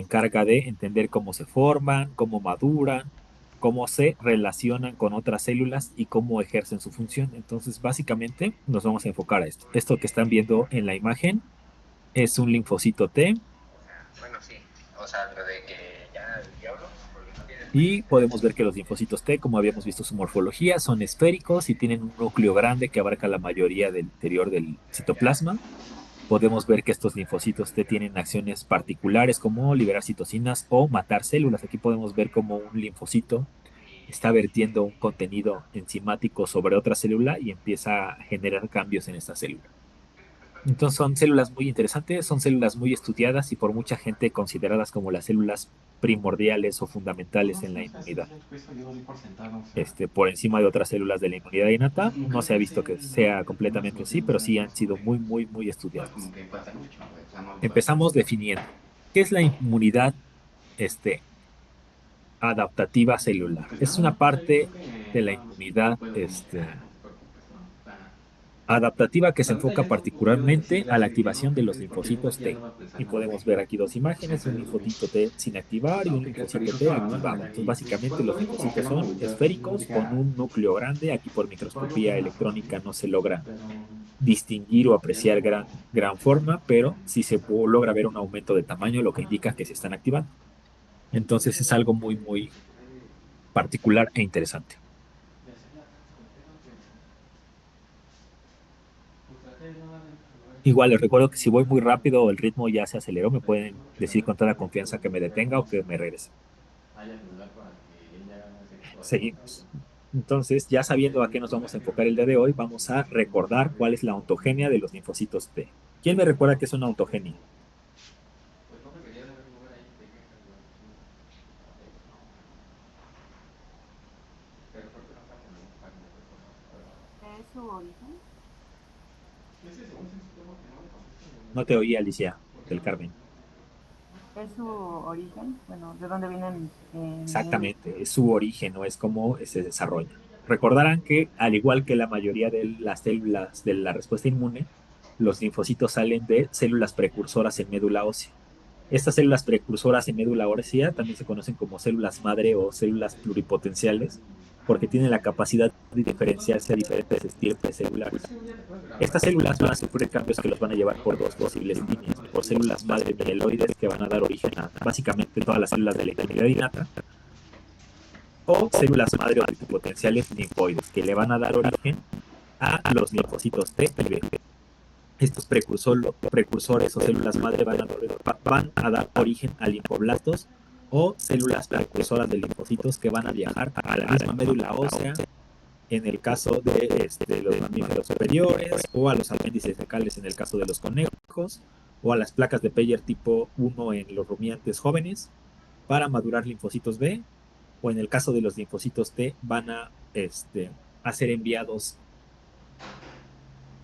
encarga de entender cómo se forman, cómo maduran, cómo se relacionan con otras células y cómo ejercen su función. Entonces, básicamente, nos vamos a enfocar a esto. Esto que están viendo en la imagen es un linfocito T Bueno, sí. O sea, lo de que ya el diablo, porque no tiene y experiencia. podemos ver que los linfocitos T, como habíamos visto su morfología, son esféricos y tienen un núcleo grande que abarca la mayoría del interior del citoplasma. Podemos ver que estos linfocitos T tienen acciones particulares como liberar citocinas o matar células. Aquí podemos ver cómo un linfocito está vertiendo un contenido enzimático sobre otra célula y empieza a generar cambios en esta célula. Entonces son células muy interesantes, son células muy estudiadas y por mucha gente consideradas como las células primordiales o Pues no fundamentales en la sé, o sea, sí, inmunidad. ya eso yo lo di por sentado, o sea, Por encima de otras células de la inmunidad pues innata, como que no me se ha visto parece que lo sea que tenemos completamente los así, pero sí han dinosaurios, como sido que, muy, muy, muy pues estudiadas. como que falta mucho, güey, o sea, no lo veo. Empezamos definiendo. ¿Qué es la inmunidad este, adaptativa celular? Pues Es no, una o sea, yo creo parte que de la nada más inmunidad puedo vomitar, no te preocupes, no, o sea, adaptativa que se la neta enfoca ya no quiero particularmente decirle a la así de que no, activación de los porque siento linfocitos que ya T. no va a pensar Y nada, güey, podemos ver aquí dos pues imágenes, un ahí los vi. linfocito T sin activar y un Ok, pero linfocito justo T la mamá activado. también Entonces, y básicamente pues los lo dijo como que linfocitos no me son agüité, o sea, sí esféricos dije, con ah, un núcleo grande. Aquí por pero yo creo microscopía que más fácil, electrónica no se logra pero distinguir o ya apreciar no, gran forma, pero sí se exacto. logra ver un aumento de tamaño, lo que indica que se están activando. Entonces es algo muy, muy particular e interesante. Igual les recuerdo que si voy muy rápido o el ritmo ya se aceleró, me pueden decir con toda confianza que me detenga o que me regrese. Seguimos. Entonces, ya sabiendo a qué nos vamos a enfocar el día de hoy, vamos a recordar cuál es la ontogenia de los linfocitos T. ¿Quién me recuerda qué es una ontogenia? ¿Es su origen? No te oí, Alicia del Carmen. ¿Es su origen? Bueno, ¿de dónde vienen ellos? Exactamente, es su origen, no es cómo se desarrolla. Recordarán que, al igual que la mayoría de las células de la respuesta inmune, los linfocitos salen de células precursoras en médula ósea. Estas células precursoras en médula ósea también se conocen como células madre o células pluripotenciales, porque tienen la capacidad de diferenciarse a diferentes estirpes celulares. Estas células van a sufrir cambios que los van a llevar por dos posibles líneas, por células madre mieloides que van a dar origen a básicamente todas las células de la inmunidad innata, o células madre o multipotenciales linfoides que le van a dar origen a los linfocitos T y B. Estos precursores o células madre van a dar origen a linfoblastos o células precursoras de linfocitos que van a viajar a la misma médula ósea en el caso de los mamíferos superiores, o a los apéndices fecales en el caso de los conejos, o a las placas de Peyer tipo 1 en los rumiantes jóvenes para madurar linfocitos B, o en el caso de los linfocitos T van a ser enviados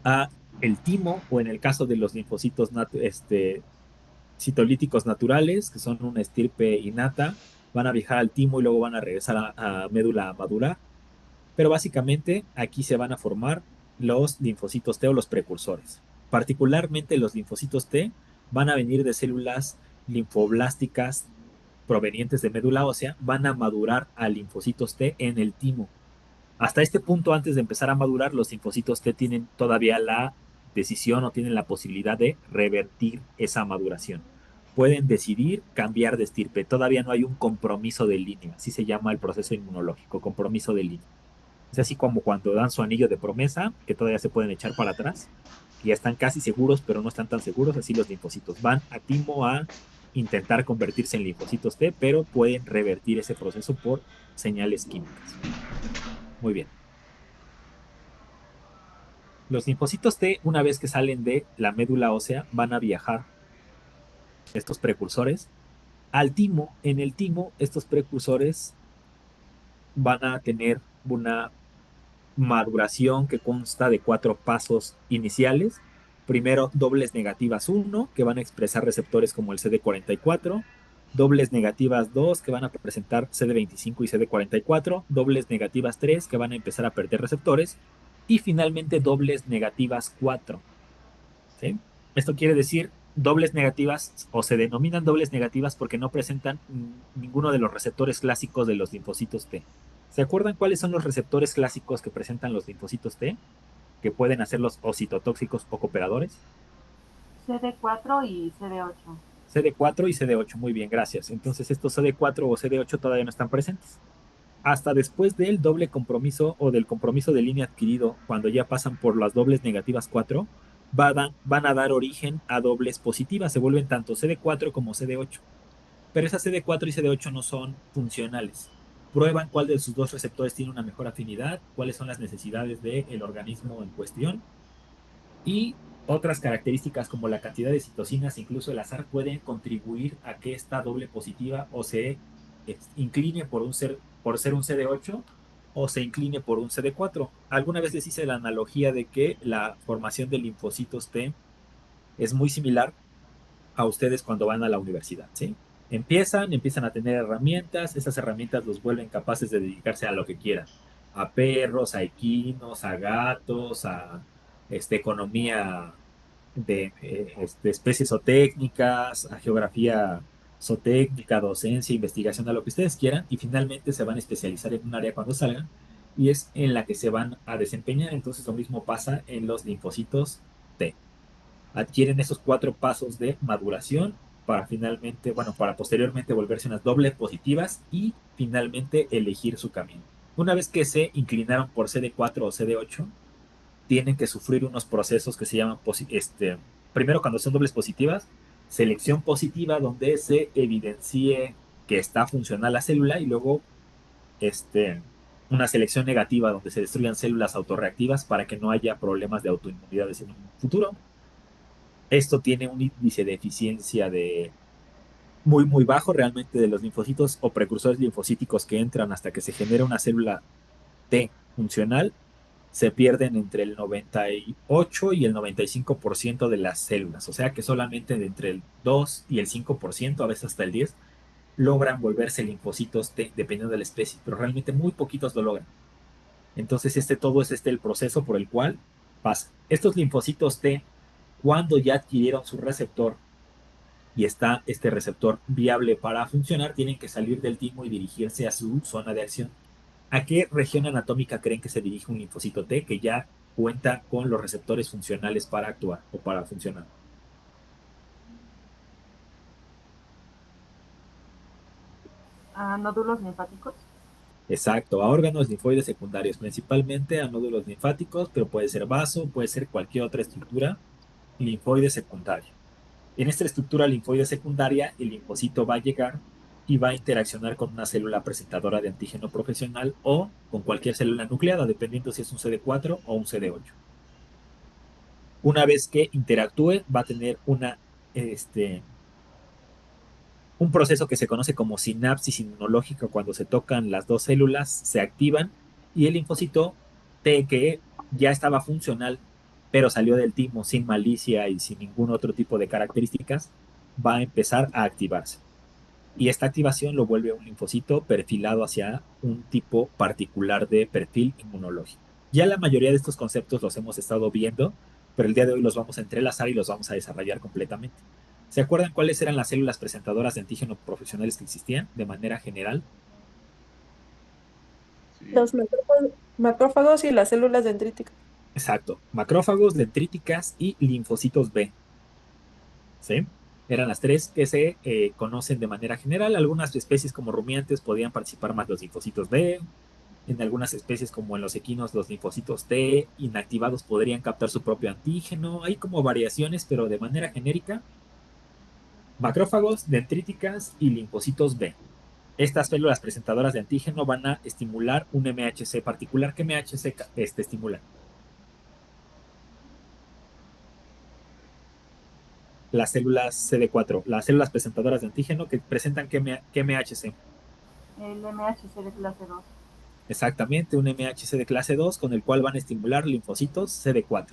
a el timo, o en el caso de los linfocitos citolíticos naturales, que son una estirpe innata, van a viajar al timo y luego van a regresar a médula a madurar. Pero básicamente aquí se van a formar los linfocitos T o los precursores. Particularmente los linfocitos T van a venir de células linfoblásticas provenientes de médula ósea, van a madurar a linfocitos T en el timo. Hasta este punto, antes de empezar a madurar, los linfocitos T tienen todavía la decisión o tienen la posibilidad de revertir esa maduración. Pueden decidir cambiar de estirpe. Todavía no hay un compromiso de línea. Así se llama el proceso inmunológico, compromiso de línea. Es así como cuando dan su anillo de promesa, que todavía se pueden echar para atrás, que ya están casi seguros, pero no están tan seguros. Así los linfocitos van a timo a intentar convertirse en linfocitos T, pero pueden revertir ese proceso por señales químicas. Muy bien. Los linfocitos T, una vez que salen de la médula ósea, van a viajar estos precursores al timo. En el timo, estos precursores van a tener una maduración que consta de cuatro pasos iniciales. Primero, dobles negativas 1, que van a expresar receptores como el CD44, dobles negativas 2, que van a presentar CD25 y CD44, dobles negativas 3, que van a empezar a perder receptores, y finalmente dobles negativas 4. ¿Sí? Esto quiere decir dobles negativas o se denominan dobles negativas porque no presentan ninguno de los receptores clásicos de los linfocitos T. ¿Se acuerdan cuáles son los receptores clásicos que presentan los linfocitos T? Que pueden hacer los ocitotóxicos o cooperadores. CD4 y CD8. CD4 y CD8, muy bien, gracias. Entonces estos CD4 o CD8 todavía no están presentes. Hasta después del doble compromiso o del compromiso de línea adquirido, cuando ya pasan por las dobles negativas 4, van a dar origen a dobles positivas, se vuelven tanto CD4 como CD8. Pero esas CD4 y CD8 no son funcionales. Prueban cuál de sus dos receptores tiene una mejor afinidad, cuáles son las necesidades del organismo en cuestión y otras características como la cantidad de citocinas, incluso el azar, pueden contribuir a que esta doble positiva o se incline por ser un CD8 o se incline por un CD4. Alguna vez les hice la analogía de que la formación de linfocitos T es muy similar a ustedes cuando van a la universidad, ¿sí? Empiezan a tener herramientas, esas herramientas los vuelven capaces de dedicarse a lo que quieran, a perros, a equinos, a gatos, a economía de especies zootécnicas, a geografía zootécnica, docencia, investigación, a lo que ustedes quieran, y finalmente se van a especializar en un área cuando salgan, y es en la que se van a desempeñar. Entonces lo mismo pasa en los linfocitos T. Adquieren esos 4 pasos de maduración para finalmente, bueno, para posteriormente volverse unas dobles positivas y finalmente elegir su camino. Una vez que se inclinaron por CD4 o CD8, tienen que sufrir unos procesos que se llaman, primero cuando son dobles positivas, selección positiva donde se evidencie que está funcional la célula y luego una selección negativa donde se destruyan células autorreactivas para que no haya problemas de autoinmunidades en un futuro. Esto tiene un índice de eficiencia de muy bajo realmente de los linfocitos o precursores linfocíticos que entran hasta que se genera una célula T funcional. Se pierden entre el 98 y el 95% de las células. O sea que solamente de entre el 2 y el 5%, a veces hasta el 10%, logran volverse linfocitos T, dependiendo de la especie, pero realmente muy poquitos lo logran. Entonces todo es el proceso por el cual pasa. Estos linfocitos T, cuando ya adquirieron su receptor y está este receptor viable para funcionar, tienen que salir del timo y dirigirse a su zona de acción. ¿A qué región anatómica creen que se dirige un linfocito T que ya cuenta con los receptores funcionales para actuar o para funcionar? Nódulos linfáticos. Exacto, a órganos linfoides secundarios, principalmente a nódulos linfáticos, pero puede ser vaso, puede ser cualquier otra estructura linfoide secundaria. En esta estructura linfoide secundaria, el linfocito va a llegar y va a interaccionar con una célula presentadora de antígeno profesional o con cualquier célula nucleada, dependiendo si es un CD4 o un CD8. Una vez que interactúe, va a tener un proceso que se conoce como sinapsis inmunológica. Cuando se tocan las dos células, se activan y el linfocito T, que ya estaba funcional, pero salió del timo sin malicia y sin ningún otro tipo de características, va a empezar a activarse. Y esta activación lo vuelve un linfocito perfilado hacia un tipo particular de perfil inmunológico. Ya la mayoría de estos conceptos los hemos estado viendo, pero el día de hoy los vamos a entrelazar y los vamos a desarrollar completamente. ¿Se acuerdan cuáles eran las células presentadoras de antígeno profesionales que existían de manera general? Sí. Los macrófagos y las células dendríticas. Exacto, macrófagos, dendríticas y linfocitos B. ¿Sí? Eran las tres que se conocen de manera general. Algunas especies como rumiantes podían participar más los linfocitos B. En algunas especies como en los equinos, los linfocitos T inactivados podrían captar su propio antígeno. Hay como variaciones, pero de manera genérica, macrófagos, dendríticas y linfocitos B. Estas células presentadoras de antígeno van a estimular un MHC particular. ¿Qué MHC estimula? Las células CD4, las células presentadoras de antígeno que presentan ¿qué MHC? El MHC de clase 2. Exactamente, un MHC de clase 2 con el cual van a estimular linfocitos CD4.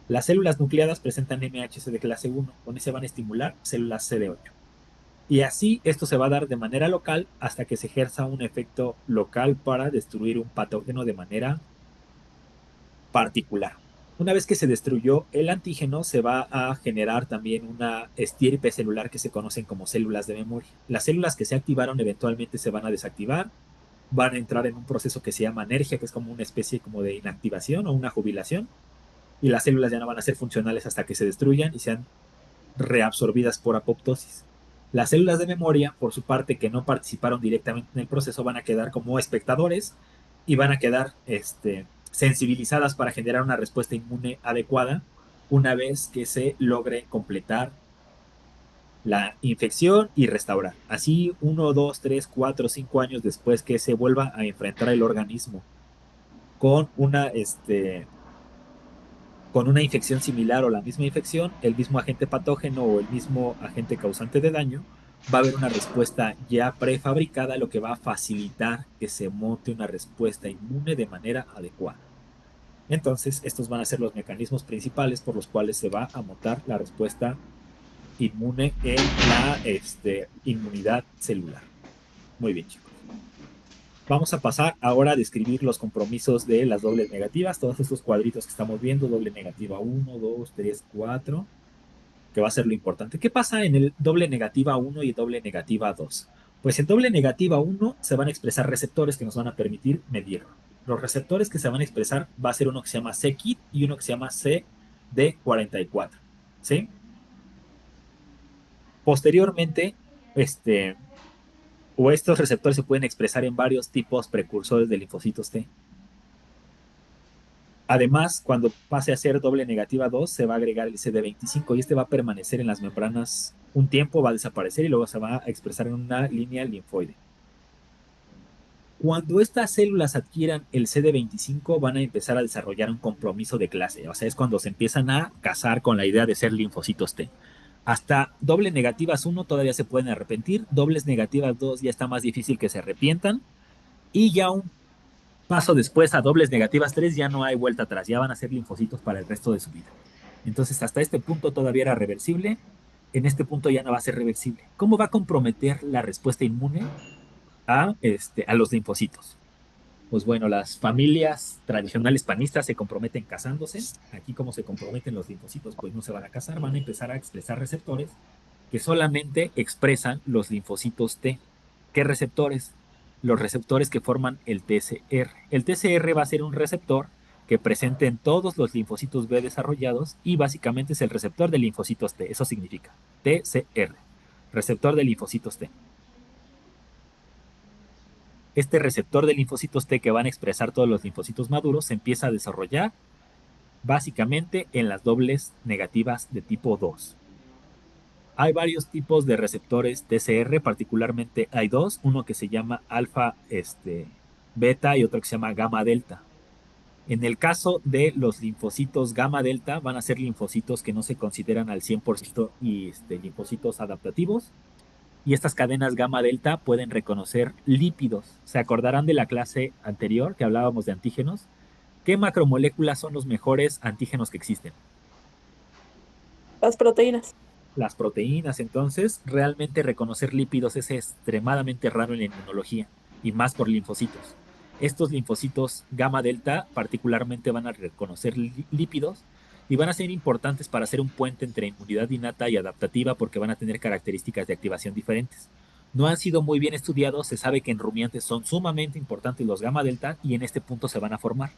Las células nucleadas presentan MHC de clase 1, con ese van a estimular células CD8. Y así esto se va a dar de manera local hasta que se ejerza un efecto local para destruir un patógeno de manera particular. Una vez que se destruyó el antígeno, se va a generar también una estirpe celular que se conocen como células de memoria. Las células que se activaron eventualmente se van a desactivar, van a entrar en un proceso que se llama anergia, que es como una especie como de inactivación o una jubilación, y las células ya no van a ser funcionales hasta que se destruyan y sean reabsorbidas por apoptosis. Las células de memoria, por su parte, que no participaron directamente en el proceso, van a quedar como espectadores y van a quedar sensibilizadas para generar una respuesta inmune adecuada una vez que se logre completar la infección y restaurar. Así, 1, 2, 3, 4, 5 años después que se vuelva a enfrentar el organismo con una infección similar o la misma infección, el mismo agente patógeno o el mismo agente causante de daño, va a haber una respuesta ya prefabricada, lo que va a facilitar que se monte una respuesta inmune de manera adecuada. Entonces, estos van a ser los mecanismos principales por los cuales se va a montar la respuesta inmune en la inmunidad celular. Muy bien, chicos. Vamos a pasar ahora a describir los compromisos de las dobles negativas, todos estos cuadritos que estamos viendo, doble negativa 1, 2, 3, 4, que va a ser lo importante. ¿Qué pasa en el doble negativa 1 y doble negativa 2? Pues en doble negativa 1 se van a expresar receptores que nos van a permitir medirlo. Los receptores que se van a expresar va a ser uno que se llama c-KIT y uno que se llama CD44. ¿Sí? Posteriormente, estos receptores se pueden expresar en varios tipos precursores de linfocitos T. Además, cuando pase a ser doble negativa 2, se va a agregar el CD25 y este va a permanecer en las membranas un tiempo, va a desaparecer y luego se va a expresar en una línea linfoide. Cuando estas células adquieran el CD25, van a empezar a desarrollar un compromiso de clase. O sea, es cuando se empiezan a casar con la idea de ser linfocitos T. Hasta doble negativas 1 todavía se pueden arrepentir, dobles negativas 2 ya está más difícil que se arrepientan y ya un paso después a dobles negativas 3 ya no hay vuelta atrás, ya van a ser linfocitos para el resto de su vida. Entonces hasta este punto todavía era reversible, en este punto ya no va a ser reversible. ¿Cómo va a comprometer la respuesta inmune a los linfocitos? Pues bueno, las familias tradicionales panistas se comprometen casándose. Aquí como se comprometen los linfocitos, pues no se van a casar, van a empezar a expresar receptores que solamente expresan los linfocitos T. ¿Qué receptores? Los receptores que forman el TCR. El TCR va a ser un receptor que presente en todos los linfocitos B desarrollados y básicamente es el receptor de linfocitos T. Eso significa TCR, receptor de linfocitos T. Este receptor de linfocitos T que van a expresar todos los linfocitos maduros se empieza a desarrollar básicamente en las dobles negativas de tipo 2. Hay varios tipos de receptores TCR, particularmente hay dos, uno que se llama alfa beta y otro que se llama gamma delta. En el caso de los linfocitos gamma delta, van a ser linfocitos que no se consideran al 100% y linfocitos adaptativos. Y estas cadenas gamma delta pueden reconocer lípidos. ¿Se acordarán de la clase anterior que hablábamos de antígenos? ¿Qué macromoléculas son los mejores antígenos que existen? Las proteínas. Las proteínas. Entonces, realmente reconocer lípidos es extremadamente raro en la inmunología y más por linfocitos. Estos linfocitos gamma delta particularmente van a reconocer lípidos y van a ser importantes para hacer un puente entre inmunidad innata y adaptativa porque van a tener características de activación diferentes. No han sido muy bien estudiados, se sabe que en rumiantes son sumamente importantes los gamma delta y en este punto se van a formar.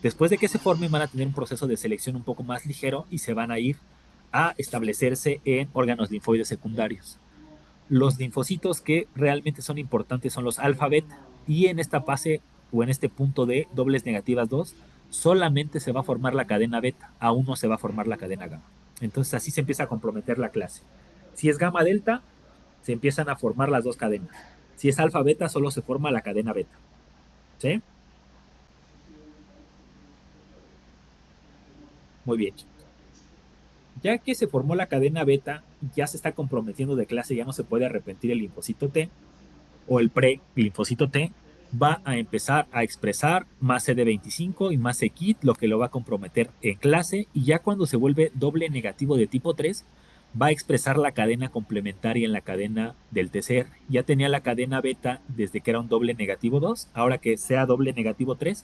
Después de que se formen van a tener un proceso de selección un poco más ligero y se van a ir a establecerse en órganos linfoides secundarios. Los linfocitos que realmente son importantes son los alfa beta y en esta fase o en este punto de dobles negativas 2 solamente se va a formar la cadena beta, aún no se va a formar la cadena gamma. Entonces así se empieza a comprometer la clase. Si es gamma delta, se empiezan a formar las dos cadenas. Si es alfa beta, solo se forma la cadena beta. ¿Sí? Muy bien. Ya que se formó la cadena beta, ya se está comprometiendo de clase, ya no se puede arrepentir el linfocito T o el pre-linfocito T, va a empezar a expresar más CD25 y más c-KIT, lo que lo va a comprometer en clase, y ya cuando se vuelve doble negativo de tipo 3, va a expresar la cadena complementaria en la cadena del TCR. Ya tenía la cadena beta desde que era un doble negativo 2, ahora que sea doble negativo 3,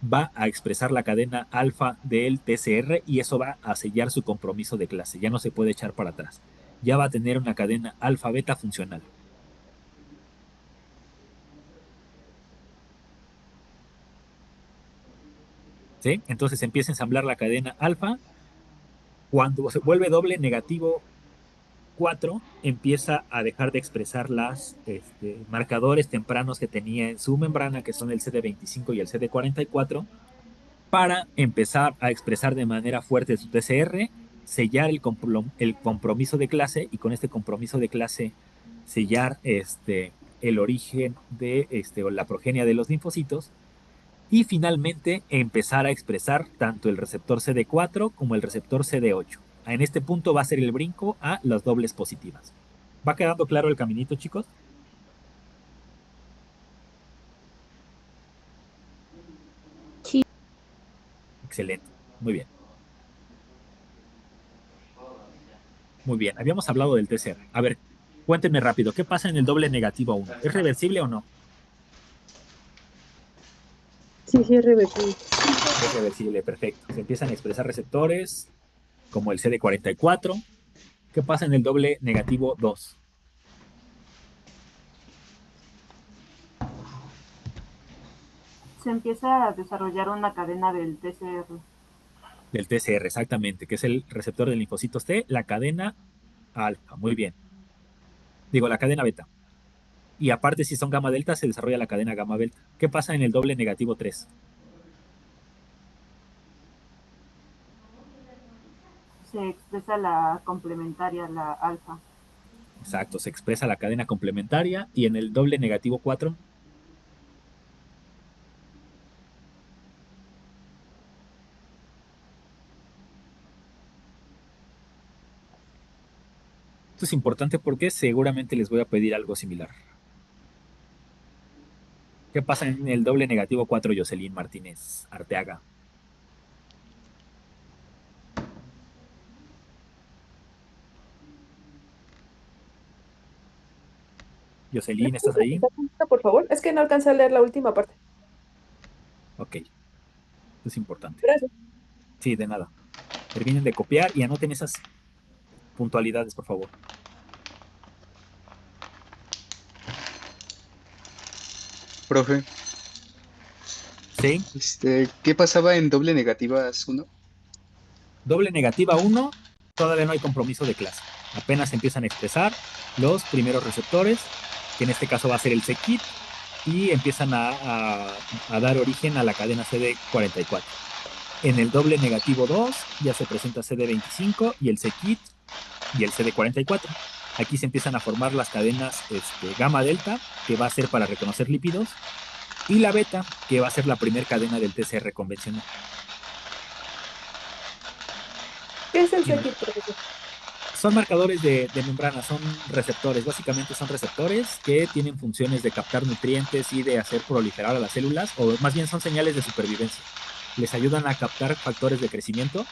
va a expresar la cadena alfa del TCR y eso va a sellar su compromiso de clase. Ya no se puede echar para atrás. Ya va a tener una cadena alfa beta funcional. ¿Sí? Entonces empieza a ensamblar la cadena alfa. Cuando se vuelve doble negativo 4, empieza a dejar de expresar las marcadores tempranos que tenía en su membrana, que son el CD25 y el CD44, para empezar a expresar de manera fuerte su TCR, sellar el compromiso de clase y con este compromiso de clase sellar el origen de o la progenia de los linfocitos y finalmente empezar a expresar tanto el receptor CD4 como el receptor CD8. En este punto va a ser el brinco a las dobles positivas. ¿Va quedando claro el caminito, chicos? Sí. Excelente. Muy bien. Muy bien. Habíamos hablado del TCR. A ver, cuéntenme rápido. ¿Qué pasa en el doble negativo a 1? ¿Es reversible o no? Sí, sí, es reversible. Es reversible, perfecto. Se empiezan a expresar receptores como el CD44. ¿Qué pasa en el doble negativo 2? Se empieza a desarrollar una cadena del TCR. Del TCR, exactamente, que es el receptor de linfocitos T, la cadena alfa. Muy bien. Digo, la cadena beta. Y aparte, si son gamma delta, se desarrolla la cadena gamma delta. ¿Qué pasa en el doble negativo 3? Se expresa la complementaria, la alfa. Exacto, se expresa la cadena complementaria. Y en el doble negativo 4, esto es importante porque seguramente les voy a pedir algo similar. ¿Qué pasa en el doble negativo 4, Jocelyn Martínez Arteaga? Jocelyn, ¿estás ahí? Por favor, es que no alcancé a leer la última parte. Ok, esto es importante. Gracias. Sí, de nada. Terminen de copiar y anoten esas puntualidades, por favor. Profe, Sí, ¿qué pasaba en doble negativas uno? doble negativa 1, todavía no hay compromiso de clase. Apenas empiezan a expresar los primeros receptores, que en este caso va a ser el C-KIT, y empiezan a dar origen a la cadena CD44. En el doble negativo 2 ya se presenta CD25 y el C-KIT y el CD44. Aquí se empiezan a formar las cadenas gamma delta, que va a ser para reconocer lípidos, y la beta, que va a ser la primera cadena del TCR convencional. ¿Qué es el Y Sekit, profesor? son marcadores de membrana, son receptores, básicamente son receptores que tienen funciones de captar nutrientes y de hacer proliferar a las células, o más bien son señales de supervivencia. Les ayudan a captar factores de crecimiento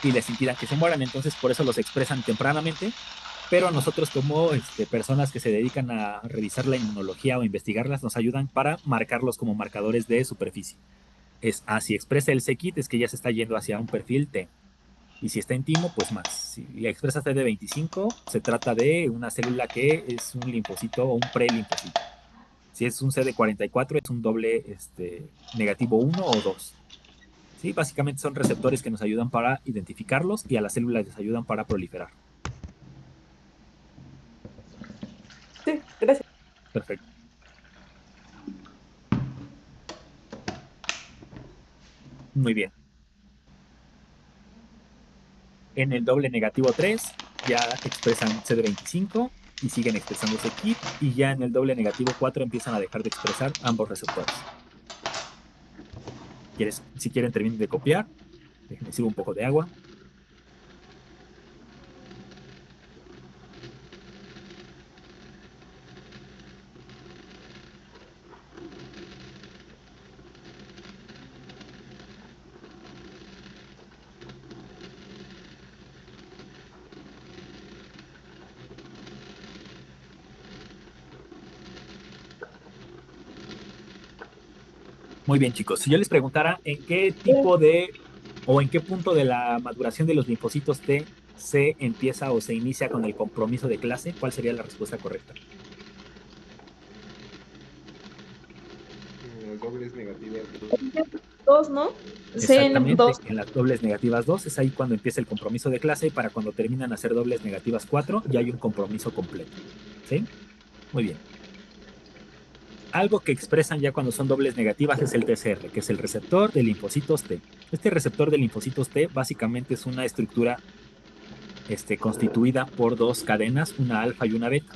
y les impidan que se mueran, entonces por eso los expresan tempranamente, pero a nosotros como personas que se dedican a revisar la inmunología o investigarlas, nos ayudan para marcarlos como marcadores de superficie. Es así expresa el C-KIT, es que ya se está yendo hacia un perfil T. Y si está en timo, pues más. Si expresa CD25, se trata de una célula que es un linfocito o un prelinfocito. Si es un CD44, es un doble negativo 1 o 2. ¿Sí? Básicamente son receptores que nos ayudan para identificarlos y a las células les ayudan para proliferar. Sí, gracias. Perfecto. Muy bien. En el doble negativo 3 ya expresan CD25 y siguen expresando ese kit y ya en el doble negativo 4 empiezan a dejar de expresar ambos receptores. Si quieren terminen de copiar, déjenme sirvo un poco de agua. Muy bien, chicos. Si yo les preguntara en qué tipo de o en qué punto de la maduración de los linfocitos T se empieza o se inicia con el compromiso de clase, ¿cuál sería la respuesta correcta? Dobles negativas. Dos, ¿no? Exactamente, Dos. en las dobles negativas 2 es ahí cuando empieza el compromiso de clase y para cuando terminan a ser dobles negativas 4 ya hay un compromiso completo. ¿Sí? Muy bien. Algo que expresan ya cuando son dobles negativas es el TCR, que es el receptor de linfocitos T. Este receptor de linfocitos T básicamente es una estructura constituida por dos cadenas, una alfa y una beta.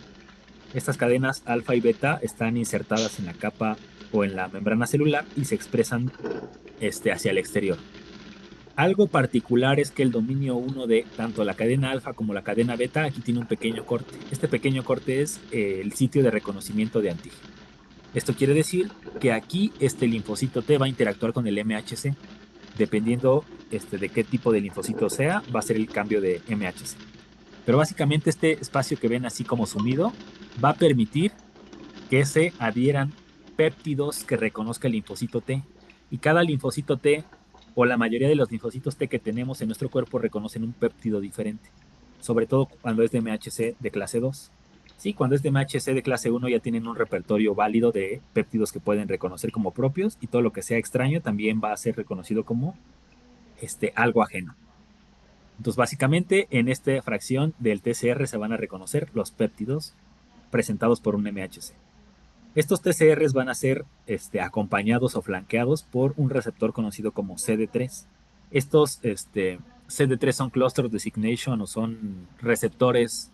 Estas cadenas alfa y beta están insertadas en la capa o en la membrana celular y se expresan hacia el exterior. Algo particular es que el dominio 1 de tanto la cadena alfa como la cadena beta aquí tiene un pequeño corte. Este pequeño corte es el sitio de reconocimiento de antígeno. Esto quiere decir que aquí este linfocito T va a interactuar con el MHC. Dependiendo de qué tipo de linfocito sea, va a ser el cambio de MHC. Pero básicamente este espacio que ven así como sumido va a permitir que se adhieran péptidos que reconozca el linfocito T. Y cada linfocito T, o la mayoría de los linfocitos T que tenemos en nuestro cuerpo, reconocen un péptido diferente. Sobre todo cuando es de MHC de clase 2. Sí, cuando es de MHC de clase 1 ya tienen un repertorio válido de péptidos que pueden reconocer como propios y todo lo que sea extraño también va a ser reconocido como algo ajeno. Entonces, básicamente, en esta fracción del TCR se van a reconocer los péptidos presentados por un MHC. Estos TCRs van a ser acompañados o flanqueados por un receptor conocido como CD3. Estos CD3 son cluster designation o son receptores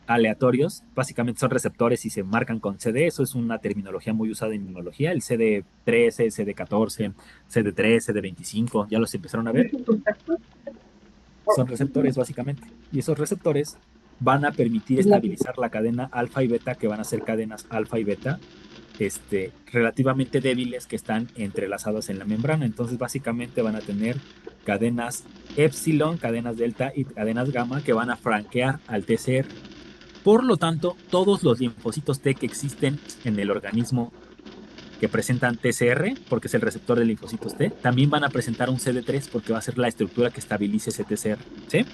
aleatorios. Básicamente son receptores y se marcan con CD. Eso es una terminología muy usada en inmunología. El CD13, CD14, CD3, CD25, ¿ya los empezaron a ver? Son receptores básicamente. Y esos receptores van a permitir estabilizar la cadena alfa y beta, que van a ser cadenas alfa y beta relativamente débiles que están entrelazadas en la membrana. Entonces básicamente van a tener cadenas epsilon, cadenas delta y cadenas gamma que van a franquear al TCR. Por lo tanto, todos los linfocitos T que existen en el organismo que presentan TCR, porque es el receptor de linfocitos T, también van a presentar un CD3 porque va a ser la estructura que estabilice ese TCR. ¿Sí?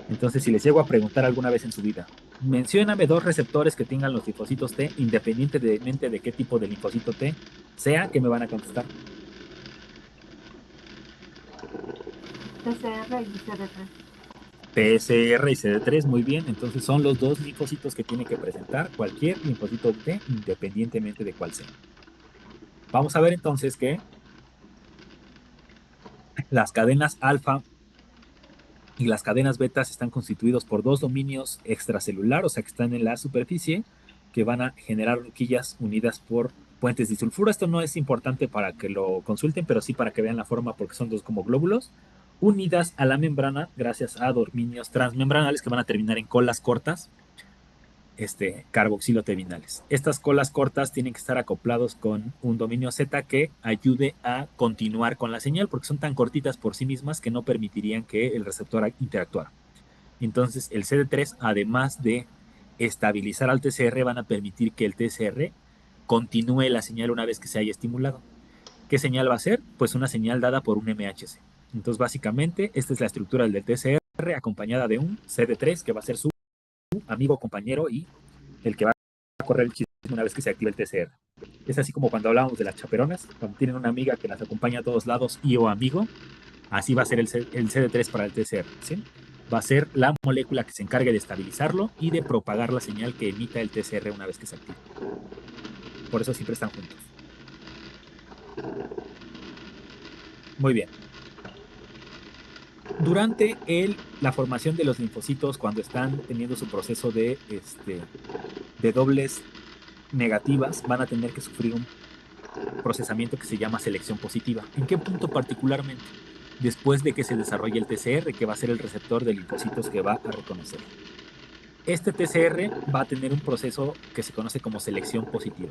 Entonces, si les llego a preguntar alguna vez en su vida, mencióname dos receptores que tengan los linfocitos T, independientemente de qué tipo de linfocito T sea, ¿qué me van a contestar? TCR y CD3. TCR y CD3, muy bien. Entonces son los dos linfocitos que tiene que presentar cualquier linfocito T, independientemente de cuál sea. Vamos a ver entonces que las cadenas alfa y las cadenas betas están constituidos por dos dominios extracelular, o sea que están en la superficie, que van a generar horquillas unidas por puentes disulfuro. Esto no es importante para que lo consulten, pero sí para que vean la forma, porque son dos como glóbulos unidas a la membrana gracias a dominios transmembranales que van a terminar en colas cortas, carboxiloterminales. Estas colas cortas tienen que estar acoplados con un dominio Z que ayude a continuar con la señal, porque son tan cortitas por sí mismas que no permitirían que el receptor interactuara. Entonces, el CD3, además de estabilizar al TCR, van a permitir que el TCR continúe la señal una vez que se haya estimulado. ¿Qué señal va a ser? Pues una señal dada por un MHC. Entonces, básicamente, esta es la estructura del TCR acompañada de un CD3 que va a ser su amigo, compañero y el que va a correr el chisme una vez que se active el TCR. Es así como cuando hablábamos de las chaperonas, cuando tienen una amiga que las acompaña a todos lados y o amigo, así va a ser el CD3 para el TCR, ¿sí? Va a ser la molécula que se encargue de estabilizarlo y de propagar la señal que emita el TCR una vez que se active. Por eso siempre están juntos. Muy bien. Durante la formación de los linfocitos, cuando están teniendo su proceso de dobles negativas, van a tener que sufrir un procesamiento que se llama selección positiva. ¿En qué punto particularmente? Después de que se desarrolle el TCR, que va a ser el receptor de linfocitos que va a reconocer. Este TCR va a tener un proceso que se conoce como selección positiva.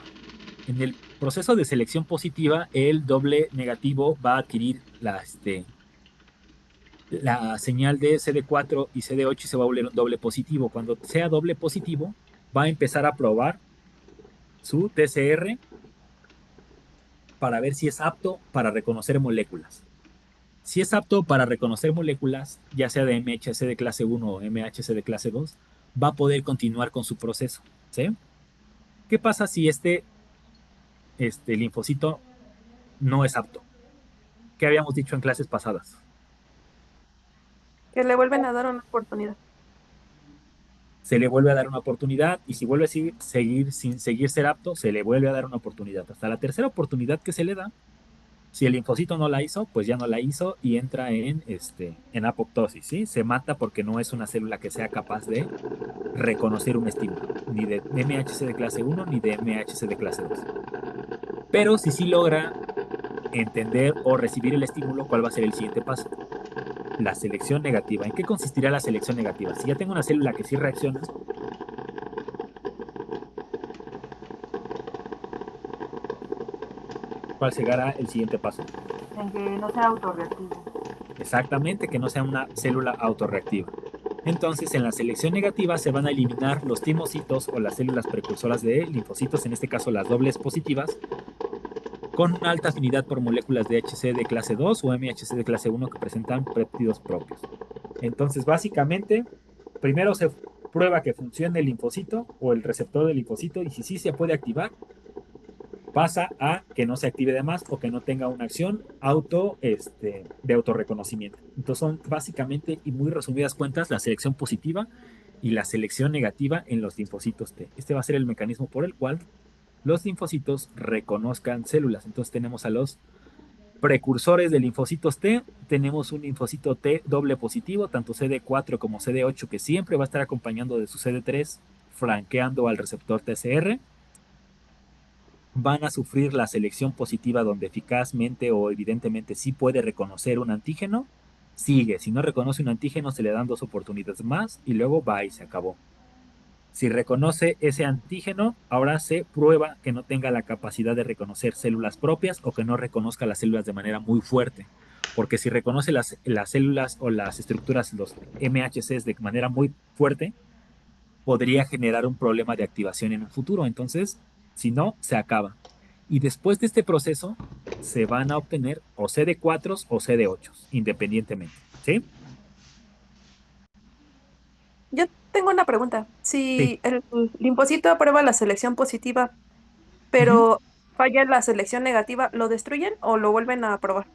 En el proceso de selección positiva, el doble negativo va a adquirir la señal de CD4 y CD8 y se va a volver un doble positivo. Cuando sea doble positivo, va a empezar a probar su TCR para ver si es apto para reconocer moléculas. Si es apto para reconocer moléculas, ya sea de MHC de clase 1 o MHC de clase 2, va a poder continuar con su proceso. ¿Sí? ¿Qué pasa si este linfocito no es apto? ¿Qué habíamos dicho en clases pasadas? Que le vuelven a dar una oportunidad. Se le vuelve a dar una oportunidad y si vuelve a seguir sin seguir ser apto, se le vuelve a dar una oportunidad. Hasta la tercera oportunidad que se le da, si el linfocito no la hizo, pues ya no la hizo y entra en apoptosis, ¿sí? Se mata porque no es una célula que sea capaz de reconocer un estímulo, ni de MHC de clase 1 ni de MHC de clase 2. Pero si sí logra entender o recibir el estímulo, ¿cuál va a ser el siguiente paso? La selección negativa. ¿En qué consistirá la selección negativa? Si ya tengo una célula que sí reacciona, ¿cuál será el siguiente paso? En que no sea autorreactivo. Exactamente, que no sea una célula autorreactiva. Entonces, en la selección negativa se van a eliminar los timocitos o las células precursoras de linfocitos, en este caso las dobles positivas, con una alta afinidad por moléculas de HC de clase 2 o MHC de clase 1 que presentan péptidos propios. Entonces, básicamente, primero se prueba que funcione el linfocito o el receptor del linfocito y si sí se puede activar, pasa a que no se active de más o que no tenga una acción de autorreconocimiento. Entonces son básicamente y muy resumidas cuentas la selección positiva y la selección negativa en los linfocitos T. Este va a ser el mecanismo por el cual los linfocitos reconozcan células. Entonces tenemos a los precursores de linfocitos T, tenemos un linfocito T doble positivo, tanto CD4 como CD8, que siempre va a estar acompañando de su CD3, flanqueando al receptor TCR. Van a sufrir la selección positiva donde eficazmente o evidentemente sí puede reconocer un antígeno, sigue. Si no reconoce un antígeno, se le dan 2 oportunidades más y luego va y se acabó. Si reconoce ese antígeno, ahora se prueba que no tenga la capacidad de reconocer células propias o que no reconozca las células de manera muy fuerte. Porque si reconoce las células o las estructuras, los MHCs de manera muy fuerte, podría generar un problema de activación en un futuro. Entonces, si no, se acaba. Y después de este proceso, se van a obtener o CD4 o CD8, independientemente. ¿Sí? Yo tengo una pregunta. Sí. Si el linfocito aprueba la selección positiva, Ujú. pero falla la selección negativa, ¿lo destruyen o lo vuelven a aprobar?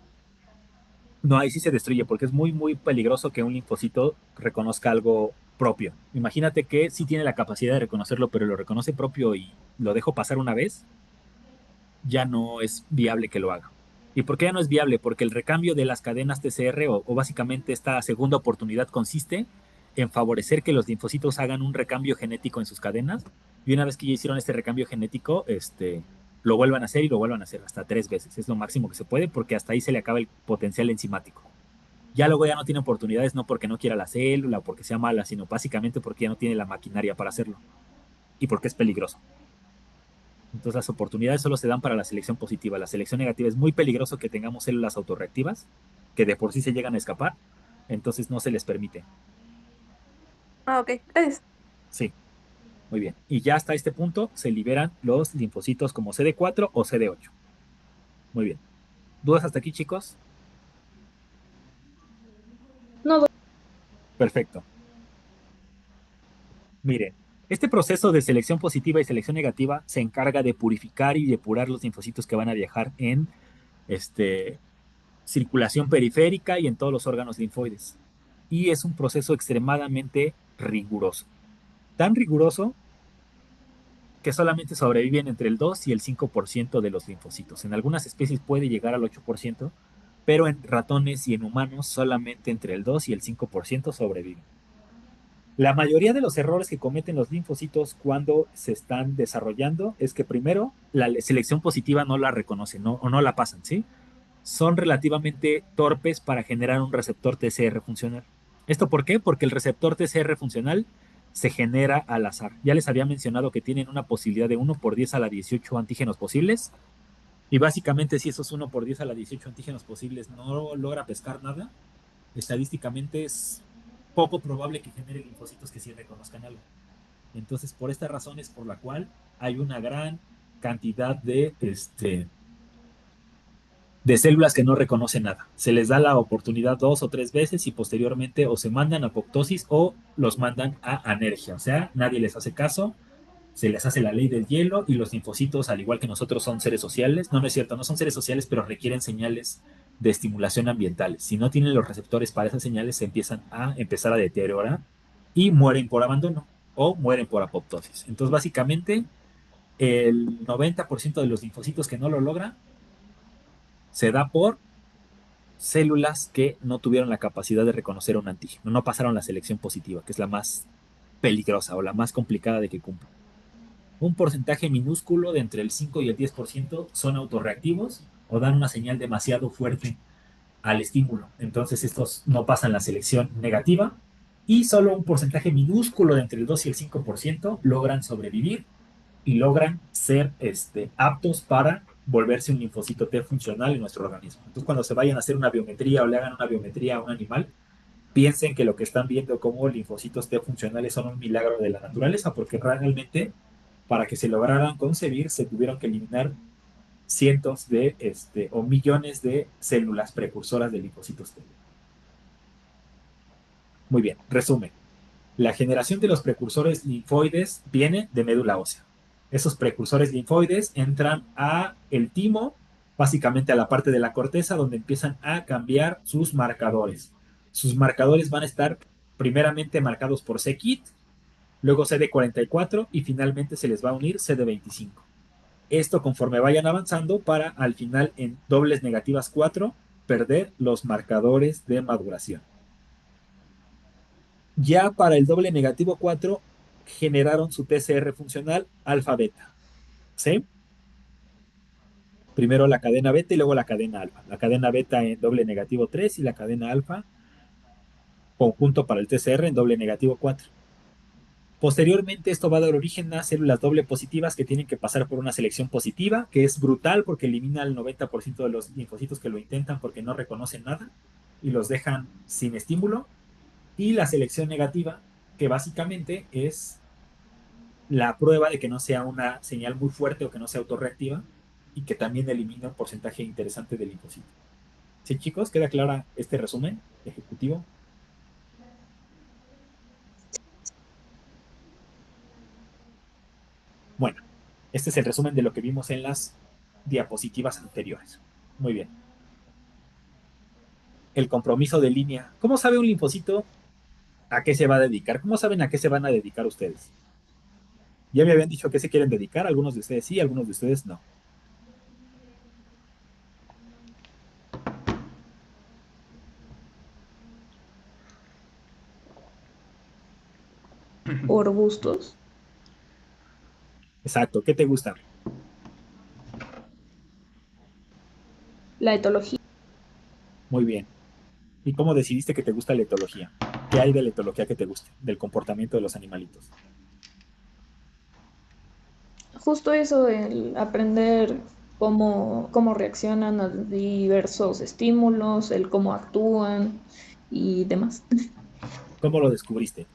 No, ahí sí se destruye porque es muy, muy peligroso que un linfocito reconozca algo propio. Imagínate que sí tiene la capacidad de reconocerlo, pero lo reconoce propio y lo dejo pasar una vez, ya no es viable que lo haga. ¿Y por qué ya no es viable? Porque el recambio de las cadenas TCR o básicamente esta segunda oportunidad consiste en favorecer que los linfocitos hagan un recambio genético en sus cadenas y una vez que ya hicieron este recambio genético, lo vuelvan a hacer y lo vuelvan a hacer hasta 3 veces. Es lo máximo que se puede porque hasta ahí se le acaba el potencial enzimático. Ya luego ya no tiene oportunidades no porque no quiera la célula o porque sea mala, sino básicamente porque ya no tiene la maquinaria para hacerlo y porque es peligroso. Entonces las oportunidades solo se dan para la selección positiva. La selección negativa es muy peligroso que tengamos células autorreactivas que de por sí se llegan a escapar, entonces no se les permite. Ah, ok. Gracias. Sí, muy bien. Y ya hasta este punto se liberan los linfocitos como CD4 o CD8. Muy bien. ¿Dudas hasta aquí, chicos? No, Perfecto. Miren, este proceso de selección positiva y selección negativa se encarga de purificar y depurar los linfocitos que van a viajar en circulación periférica y en todos los órganos linfoides. Y es un proceso extremadamente riguroso. Tan riguroso que solamente sobreviven entre el 2 y el 5% de los linfocitos. En algunas especies puede llegar al 8%, pero en ratones y en humanos solamente entre el 2 y el 5% sobreviven. La mayoría de los errores que cometen los linfocitos cuando se están desarrollando es que primero la selección positiva no la reconocen o no la pasan, ¿sí? Son relativamente torpes para generar un receptor TCR funcional. ¿Esto por qué? Porque el receptor TCR funcional se genera al azar. Ya les había mencionado que tienen una posibilidad de 1 por 10 a la 18 antígenos posibles. Y básicamente si esos 1 por 10 a la 18 antígenos posibles no logra pescar nada, estadísticamente es poco probable que genere linfocitos que sí reconozcan algo. Entonces, por esta razón es por la cual hay una gran cantidad de de células que no reconocen nada. Se les da la oportunidad 2 o 3 veces y posteriormente o se mandan a apoptosis o los mandan a anergia. O sea, nadie les hace caso, se les hace la ley del hielo y los linfocitos, al igual que nosotros, son seres sociales. No, no es cierto, no son seres sociales, pero requieren señales de estimulación ambientales. Si no tienen los receptores para esas señales, se empiezan a empezar a deteriorar y mueren por abandono o mueren por apoptosis. Entonces, básicamente, el 90% de los linfocitos que no lo logran se da por células que no tuvieron la capacidad de reconocer un antígeno, no pasaron la selección positiva, que es la más peligrosa o la más complicada de que cumplan. Un porcentaje minúsculo de entre el 5 y el 10% son autorreactivos o dan una señal demasiado fuerte al estímulo. Entonces estos no pasan la selección negativa y solo un porcentaje minúsculo de entre el 2 y el 5% logran sobrevivir y logran ser aptos para volverse un linfocito T funcional en nuestro organismo. Entonces, cuando se vayan a hacer una biometría o le hagan una biometría a un animal, piensen que lo que están viendo como linfocitos T funcionales son un milagro de la naturaleza, porque realmente para que se lograran concebir se tuvieron que eliminar cientos de o millones de células precursoras de linfocitos T. Muy bien, resumen. La generación de los precursores linfoides viene de médula ósea. Esos precursores linfoides entran a el timo, básicamente a la parte de la corteza, donde empiezan a cambiar sus marcadores. Sus marcadores van a estar primeramente marcados por c-KIT, luego CD44 y finalmente se les va a unir CD25. Esto conforme vayan avanzando para al final en dobles negativas 4 perder los marcadores de maduración. Ya para el doble negativo 4 generaron su TCR funcional alfa-beta. ¿Sí? Primero la cadena beta y luego la cadena alfa. La cadena beta en doble negativo 3 y la cadena alfa conjunto para el TCR en doble negativo 4. Posteriormente esto va a dar origen a células doble positivas que tienen que pasar por una selección positiva, que es brutal porque elimina el 90% de los linfocitos que lo intentan porque no reconocen nada y los dejan sin estímulo. Y la selección negativa, que básicamente es la prueba de que no sea una señal muy fuerte o que no sea autorreactiva y que también elimina un porcentaje interesante de linfocitos. ¿Sí, chicos? ¿Queda clara este resumen ejecutivo? Bueno, este es el resumen de lo que vimos en las diapositivas anteriores. Muy bien. El compromiso de línea. ¿Cómo sabe un linfocito a qué se va a dedicar? ¿Cómo saben a qué se van a dedicar ustedes? Ya me habían dicho a qué se quieren dedicar. Algunos de ustedes sí, algunos de ustedes no. Por gustos. Exacto. ¿Qué te gusta? La etología. Muy bien. ¿Y cómo decidiste que te gusta la etología? ¿Qué hay de la etología que te guste? Del comportamiento de los animalitos. Justo eso, el aprender cómo reaccionan a diversos estímulos, el cómo actúan y demás. ¿Cómo lo descubriste?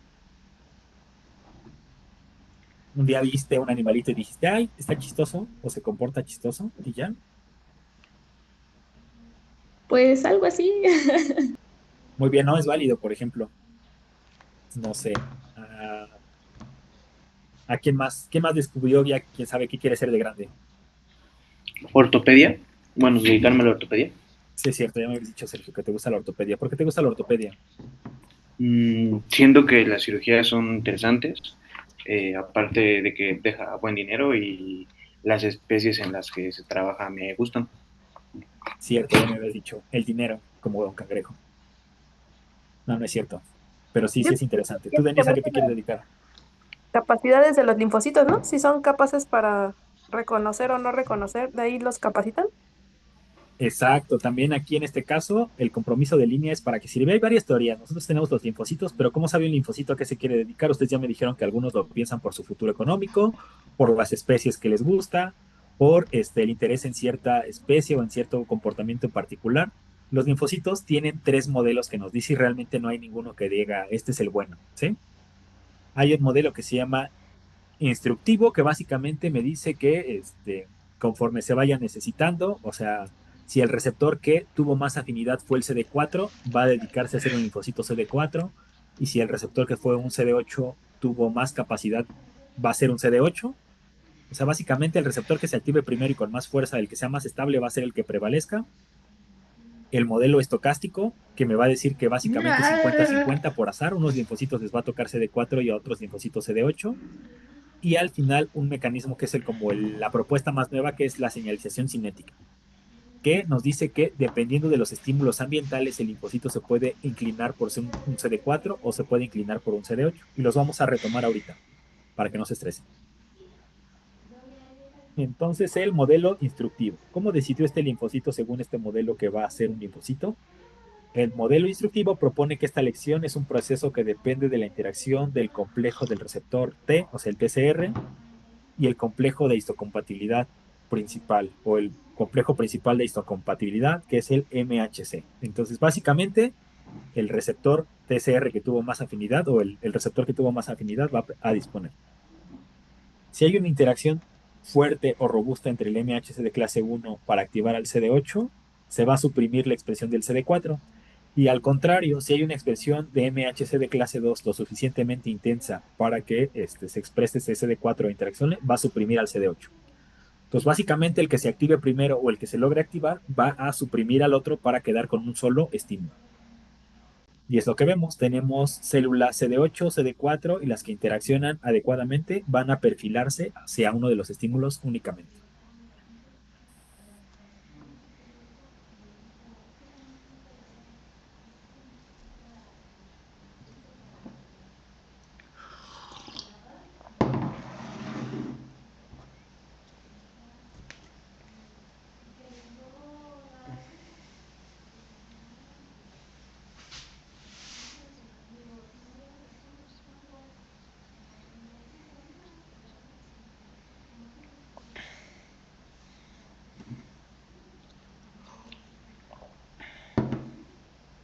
Un día viste un animalito y dijiste, ay, está chistoso o se comporta chistoso y ya. Pues algo así. Muy bien, no es válido, por ejemplo. No sé. ¿A quién más descubrió ya quién sabe qué quiere ser de grande? Ortopedia. Bueno, dedicarme a la ortopedia. Sí, es cierto, ya me habías dicho, Sergio, que te gusta la ortopedia. ¿Por qué te gusta la ortopedia? Siento que las cirugías son interesantes, aparte de que deja buen dinero y las especies en las que se trabaja me gustan. Cierto, ya me habías dicho, el dinero, como Don Cangrejo. No, no es cierto. Pero sí, Yo sí es interesante. ¿Tú, creo que Denise, a qué también te quieres dedicar? capacidades de los linfocitos, ¿no? Si son capaces para reconocer o no reconocer, de ahí los capacitan. Exacto, también aquí en este caso el compromiso de línea es para que sirve. Hay varias teorías. Nosotros tenemos los linfocitos, pero ¿cómo sabe un linfocito a qué se quiere dedicar? Ustedes ya me dijeron que algunos lo piensan por su futuro económico, por las especies que les gusta, por el interés en cierta especie o en cierto comportamiento en particular. Los linfocitos tienen 3 modelos que nos dice y realmente no hay ninguno que diga este es el bueno, ¿sí? Hay un modelo que se llama instructivo, que básicamente me dice que conforme se vaya necesitando, o sea, Si el receptor que tuvo más afinidad fue el CD4, va a dedicarse a hacer un linfocito CD4. Y si el receptor que fue un CD8 tuvo más capacidad, va a ser un CD8. O sea, básicamente el receptor que se active primero y con más fuerza, el que sea más estable, va a ser el que prevalezca. El modelo estocástico, que me va a decir que básicamente 50-50 por azar, unos linfocitos les va a tocar CD4 y a otros linfocitos CD8. Y al final un mecanismo que es la propuesta más nueva, que es la señalización cinética, que nos dice que dependiendo de los estímulos ambientales, el linfocito se puede inclinar por ser un CD4 o se puede inclinar por un CD8. Y los vamos a retomar ahorita, para que no se estresen. Entonces, el modelo instructivo. ¿Cómo decidió este linfocito según este modelo que va a ser un linfocito? El modelo instructivo propone que esta lección es un proceso que depende de la interacción del complejo del receptor T, o sea, el TCR, y el complejo de histocompatibilidad principal, o el complejo principal de histocompatibilidad, que es el MHC. Entonces, básicamente, el receptor TCR que tuvo más afinidad, o el receptor que tuvo más afinidad, va a disponer. Si hay una interacción fuerte o robusta entre el MHC de clase 1 para activar al CD8, se va a suprimir la expresión del CD4. Y al contrario, si hay una expresión de MHC de clase 2 lo suficientemente intensa para que se exprese ese CD4 interacción, va a suprimir al CD8. Entonces, básicamente, el que se active primero o el que se logre activar va a suprimir al otro para quedar con un solo estímulo. Y es lo que vemos. Tenemos células CD8, CD4 y las que interaccionan adecuadamente van a perfilarse hacia uno de los estímulos únicamente.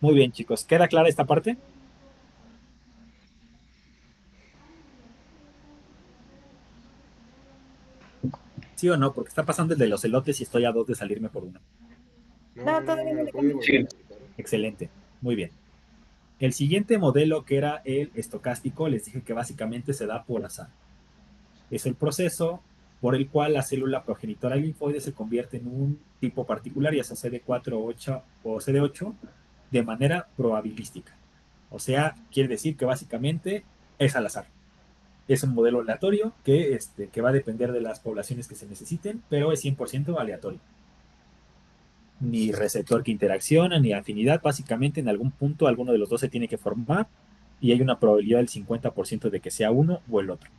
Muy bien, chicos. ¿Queda clara esta parte? ¿Sí o no? Porque está pasando el de los elotes y estoy a 2 de salirme por uno. No, todavía no le cambio. Sí. Excelente. Muy bien. El siguiente modelo, que era el estocástico, les dije que básicamente se da por azar. Es el proceso por el cual la célula progenitora linfoide se convierte en un tipo particular, ya sea CD4 o CD8, de manera probabilística. O sea, quiere decir que básicamente es al azar. Es un modelo aleatorio que va a depender de las poblaciones que se necesiten, pero es 100% aleatorio. Ni receptor que interacciona, ni afinidad. Básicamente, en algún punto, alguno de los dos se tiene que formar y hay una probabilidad del 50% de que sea uno o el otro.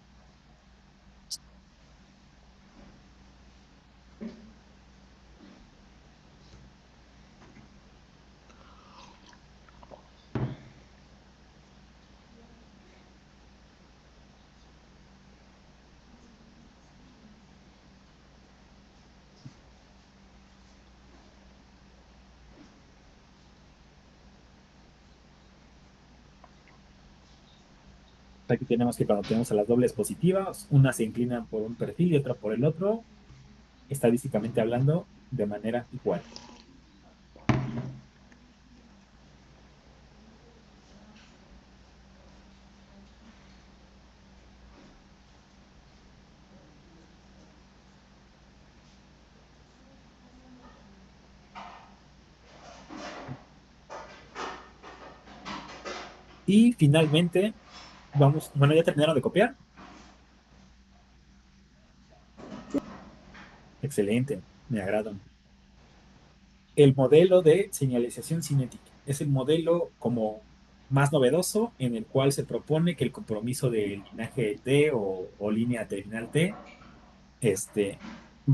Aquí tenemos que cuando tenemos a las dobles positivas, una se inclinan por un perfil y otra por el otro, estadísticamente hablando, de manera igual. Y finalmente, bueno, ¿ya terminaron de copiar? Excelente, me agradan. El modelo de señalización cinética es el modelo como más novedoso, en el cual se propone que el compromiso del linaje T o línea terminal T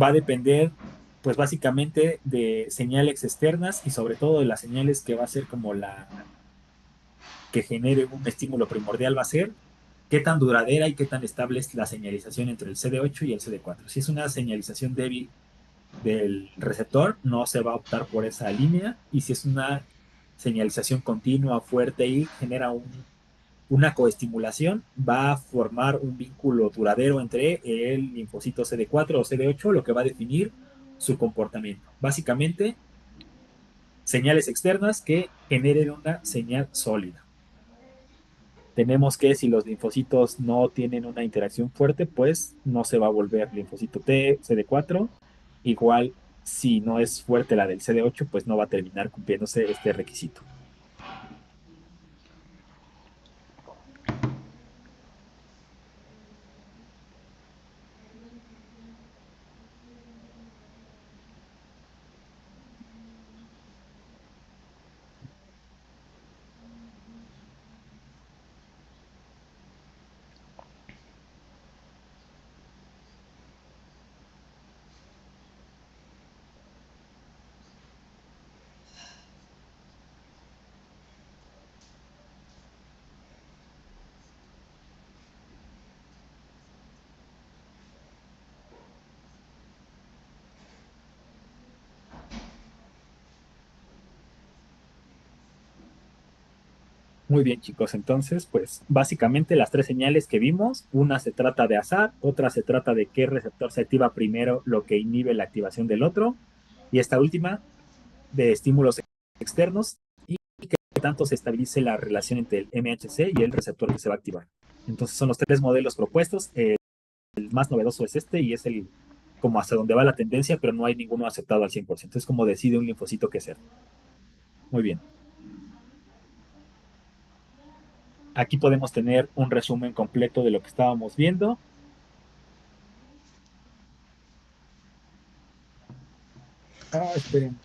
va a depender, pues básicamente, de señales externas y sobre todo de las señales que va a ser como la que genere un estímulo primordial, va a ser qué tan duradera y qué tan estable es la señalización entre el CD8 y el CD4. Si es una señalización débil del receptor, no se va a optar por esa línea, y si es una señalización continua, fuerte y genera una coestimulación, va a formar un vínculo duradero entre el linfocito CD4 o CD8, lo que va a definir su comportamiento. Básicamente, señales externas que generen una señal sólida. Tenemos que si los linfocitos no tienen una interacción fuerte, pues no se va a volver linfocito T, CD4. Igual, si no es fuerte la del CD8, pues no va a terminar cumpliéndose este requisito. Muy bien, chicos. Entonces, pues básicamente las tres señales que vimos, una se trata de azar, otra se trata de qué receptor se activa primero, lo que inhibe la activación del otro, y esta última de estímulos externos y que tanto se estabilice la relación entre el MHC y el receptor que se va a activar. Entonces son los tres modelos propuestos. El más novedoso es este y es el como hasta donde va la tendencia, pero no hay ninguno aceptado al 100%. Es como decide un linfocito qué ser. Muy bien. Aquí podemos tener un resumen completo de lo que estábamos viendo. Esperen.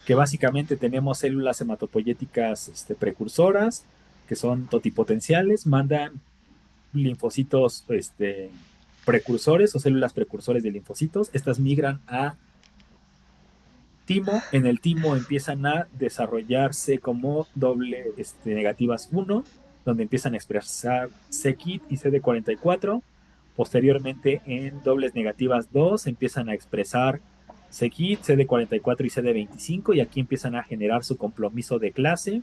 Que básicamente tenemos células hematopoyéticas precursoras, que son totipotenciales, mandan linfocitos precursores o células precursores de linfocitos. Estas migran a timo. En el timo empiezan a desarrollarse como doble negativas 1, donde empiezan a expresar c-KIT y CD44. Posteriormente, en dobles negativas 2, empiezan a expresar c-KIT, CD44 y CD25, y aquí empiezan a generar su compromiso de clase.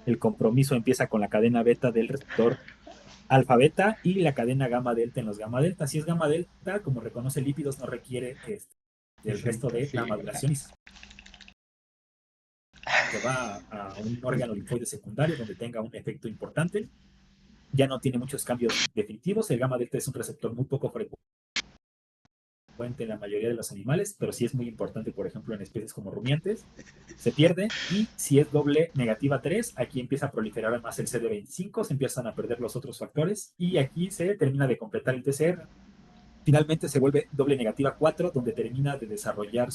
El compromiso empieza con la cadena beta del receptor alfa beta y la cadena gamma delta en los gamma delta. Si es gamma delta, como reconoce lípidos, no requiere el resto de la maduración, que va a un órgano linfoide secundario donde tenga un efecto importante. Ya no tiene muchos cambios definitivos. El gamma delta es un receptor muy poco frecuente en la mayoría de los animales, pero sí es muy importante, por ejemplo, en especies como rumiantes. Se pierde, y si es doble negativa 3, aquí empieza a proliferar más el CD25, se empiezan a perder los otros factores, y aquí se termina de completar el TCR. Finalmente se vuelve doble negativa 4, donde termina de desarrollar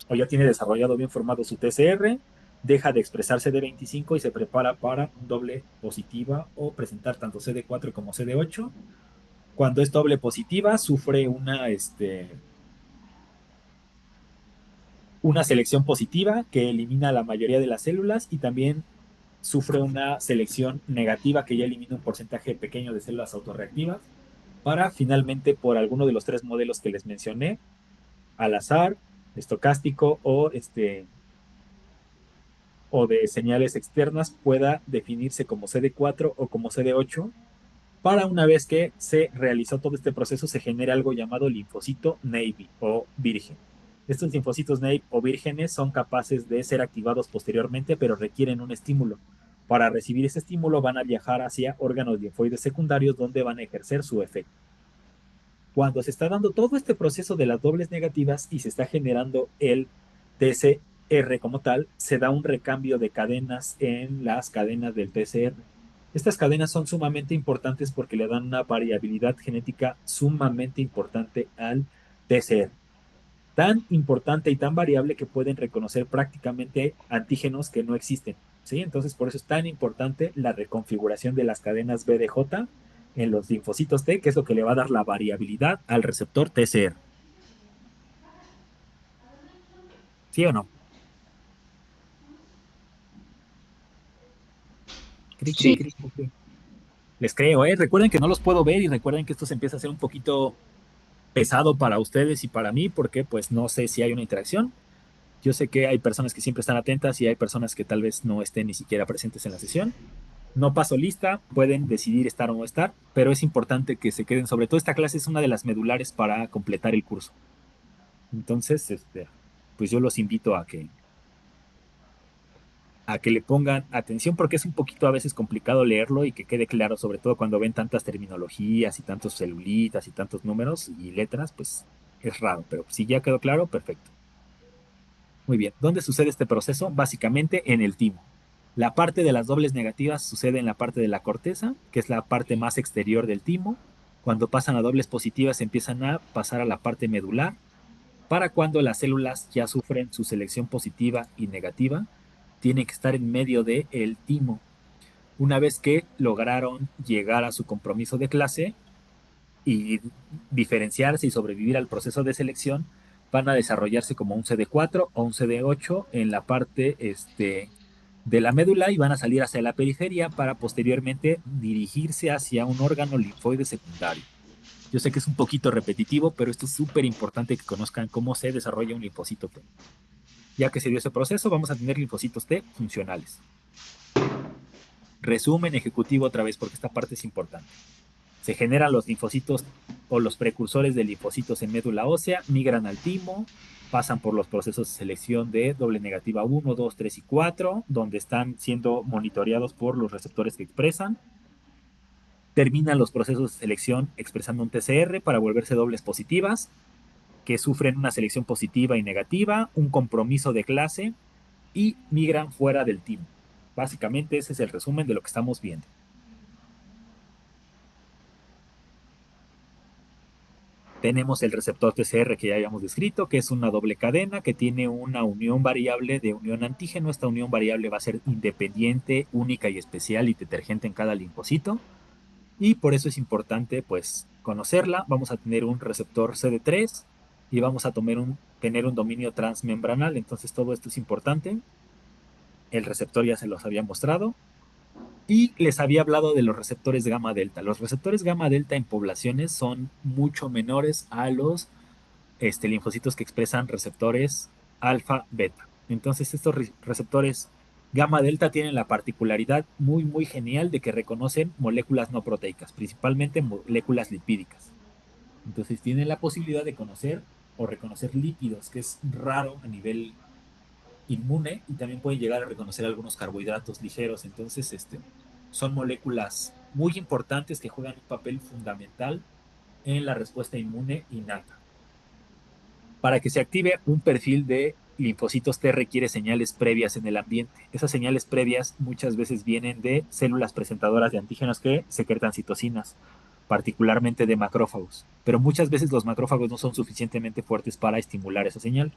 o ya tiene desarrollado bien formado su TCR, deja de expresar CD25 y se prepara para doble positiva o presentar tanto CD4 como CD8. Cuando es doble positiva, sufre una selección positiva que elimina la mayoría de las células, y también sufre una selección negativa que ya elimina un porcentaje pequeño de células autorreactivas, para finalmente, por alguno de los tres modelos que les mencioné, al azar, estocástico o de señales externas, pueda definirse como CD4 o como CD8. Para una vez que se realizó todo este proceso, se genera algo llamado linfocito Navy o virgen. Estos linfocitos Navy o vírgenes son capaces de ser activados posteriormente, pero requieren un estímulo. Para recibir ese estímulo van a viajar hacia órganos linfoides secundarios, donde van a ejercer su efecto. Cuando se está dando todo este proceso de las dobles negativas y se está generando el TCR como tal, se da un recambio de cadenas en las cadenas del TCR. Estas cadenas son sumamente importantes porque le dan una variabilidad genética sumamente importante al TCR. Tan importante y tan variable que pueden reconocer prácticamente antígenos que no existen, ¿sí? Entonces, por eso es tan importante la reconfiguración de las cadenas BDJ en los linfocitos T, que es lo que le va a dar la variabilidad al receptor TCR. ¿Sí o no? Sí. Les creo, ¿eh? Recuerden que no los puedo ver, y recuerden que esto se empieza a hacer un poquito pesado para ustedes y para mí, porque pues no sé si hay una interacción. Yo sé que hay personas que siempre están atentas y hay personas que tal vez no estén ni siquiera presentes en la sesión. No paso lista, pueden decidir estar o no estar, pero es importante que se queden. Sobre todo esta clase es una de las medulares para completar el curso. Entonces, pues yo los invito a que le pongan atención porque es un poquito a veces complicado leerlo y que quede claro, sobre todo cuando ven tantas terminologías y tantos celulitas y tantos números y letras, pues es raro, pero si ya quedó claro, perfecto. Muy bien, ¿dónde sucede este proceso? Básicamente en el timo. La parte de las dobles negativas sucede en la parte de la corteza, que es la parte más exterior del timo. Cuando pasan a dobles positivas empiezan a pasar a la parte medular, para cuando las células ya sufren su selección positiva y negativa, tienen que estar en medio del timo. Una vez que lograron llegar a su compromiso de clase y diferenciarse y sobrevivir al proceso de selección, van a desarrollarse como un CD4 o un CD8 en la parte de la médula y van a salir hacia la periferia para posteriormente dirigirse hacia un órgano linfoide secundario. Yo sé que es un poquito repetitivo, pero esto es súper importante que conozcan cómo se desarrolla un linfocito T. Ya que se dio ese proceso, vamos a tener linfocitos T funcionales. Resumen ejecutivo otra vez, porque esta parte es importante. Se generan los linfocitos o los precursores de linfocitos en médula ósea, migran al timo, pasan por los procesos de selección de doble negativa 1, 2, 3 y 4, donde están siendo monitoreados por los receptores que expresan. Terminan los procesos de selección expresando un TCR para volverse dobles positivas, que sufren una selección positiva y negativa, un compromiso de clase y migran fuera del timo. Básicamente ese es el resumen de lo que estamos viendo. Tenemos el receptor TCR que ya habíamos descrito, que es una doble cadena que tiene una unión variable de unión antígeno. Esta unión variable va a ser independiente, única y especial y detergente en cada linfocito. Y por eso es importante pues conocerla. Vamos a tener un receptor CD3 y vamos a tener un dominio transmembranal. Entonces todo esto es importante. El receptor ya se los había mostrado. Y les había hablado de los receptores gamma delta. Los receptores gamma delta en poblaciones son mucho menores a los linfocitos que expresan receptores alfa beta. Entonces estos receptores gamma delta tienen la particularidad muy muy genial de que reconocen moléculas no proteicas, principalmente moléculas lipídicas. Entonces tienen la posibilidad de conocer o reconocer lípidos, que es raro a nivel inmune, y también pueden llegar a reconocer algunos carbohidratos ligeros. Entonces son moléculas muy importantes que juegan un papel fundamental en la respuesta inmune innata. Para que se active un perfil de linfocitos T requiere señales previas en el ambiente. Esas señales previas muchas veces vienen de células presentadoras de antígenos que secretan citocinas, particularmente de macrófagos. Pero muchas veces los macrófagos no son suficientemente fuertes para estimular esa señal.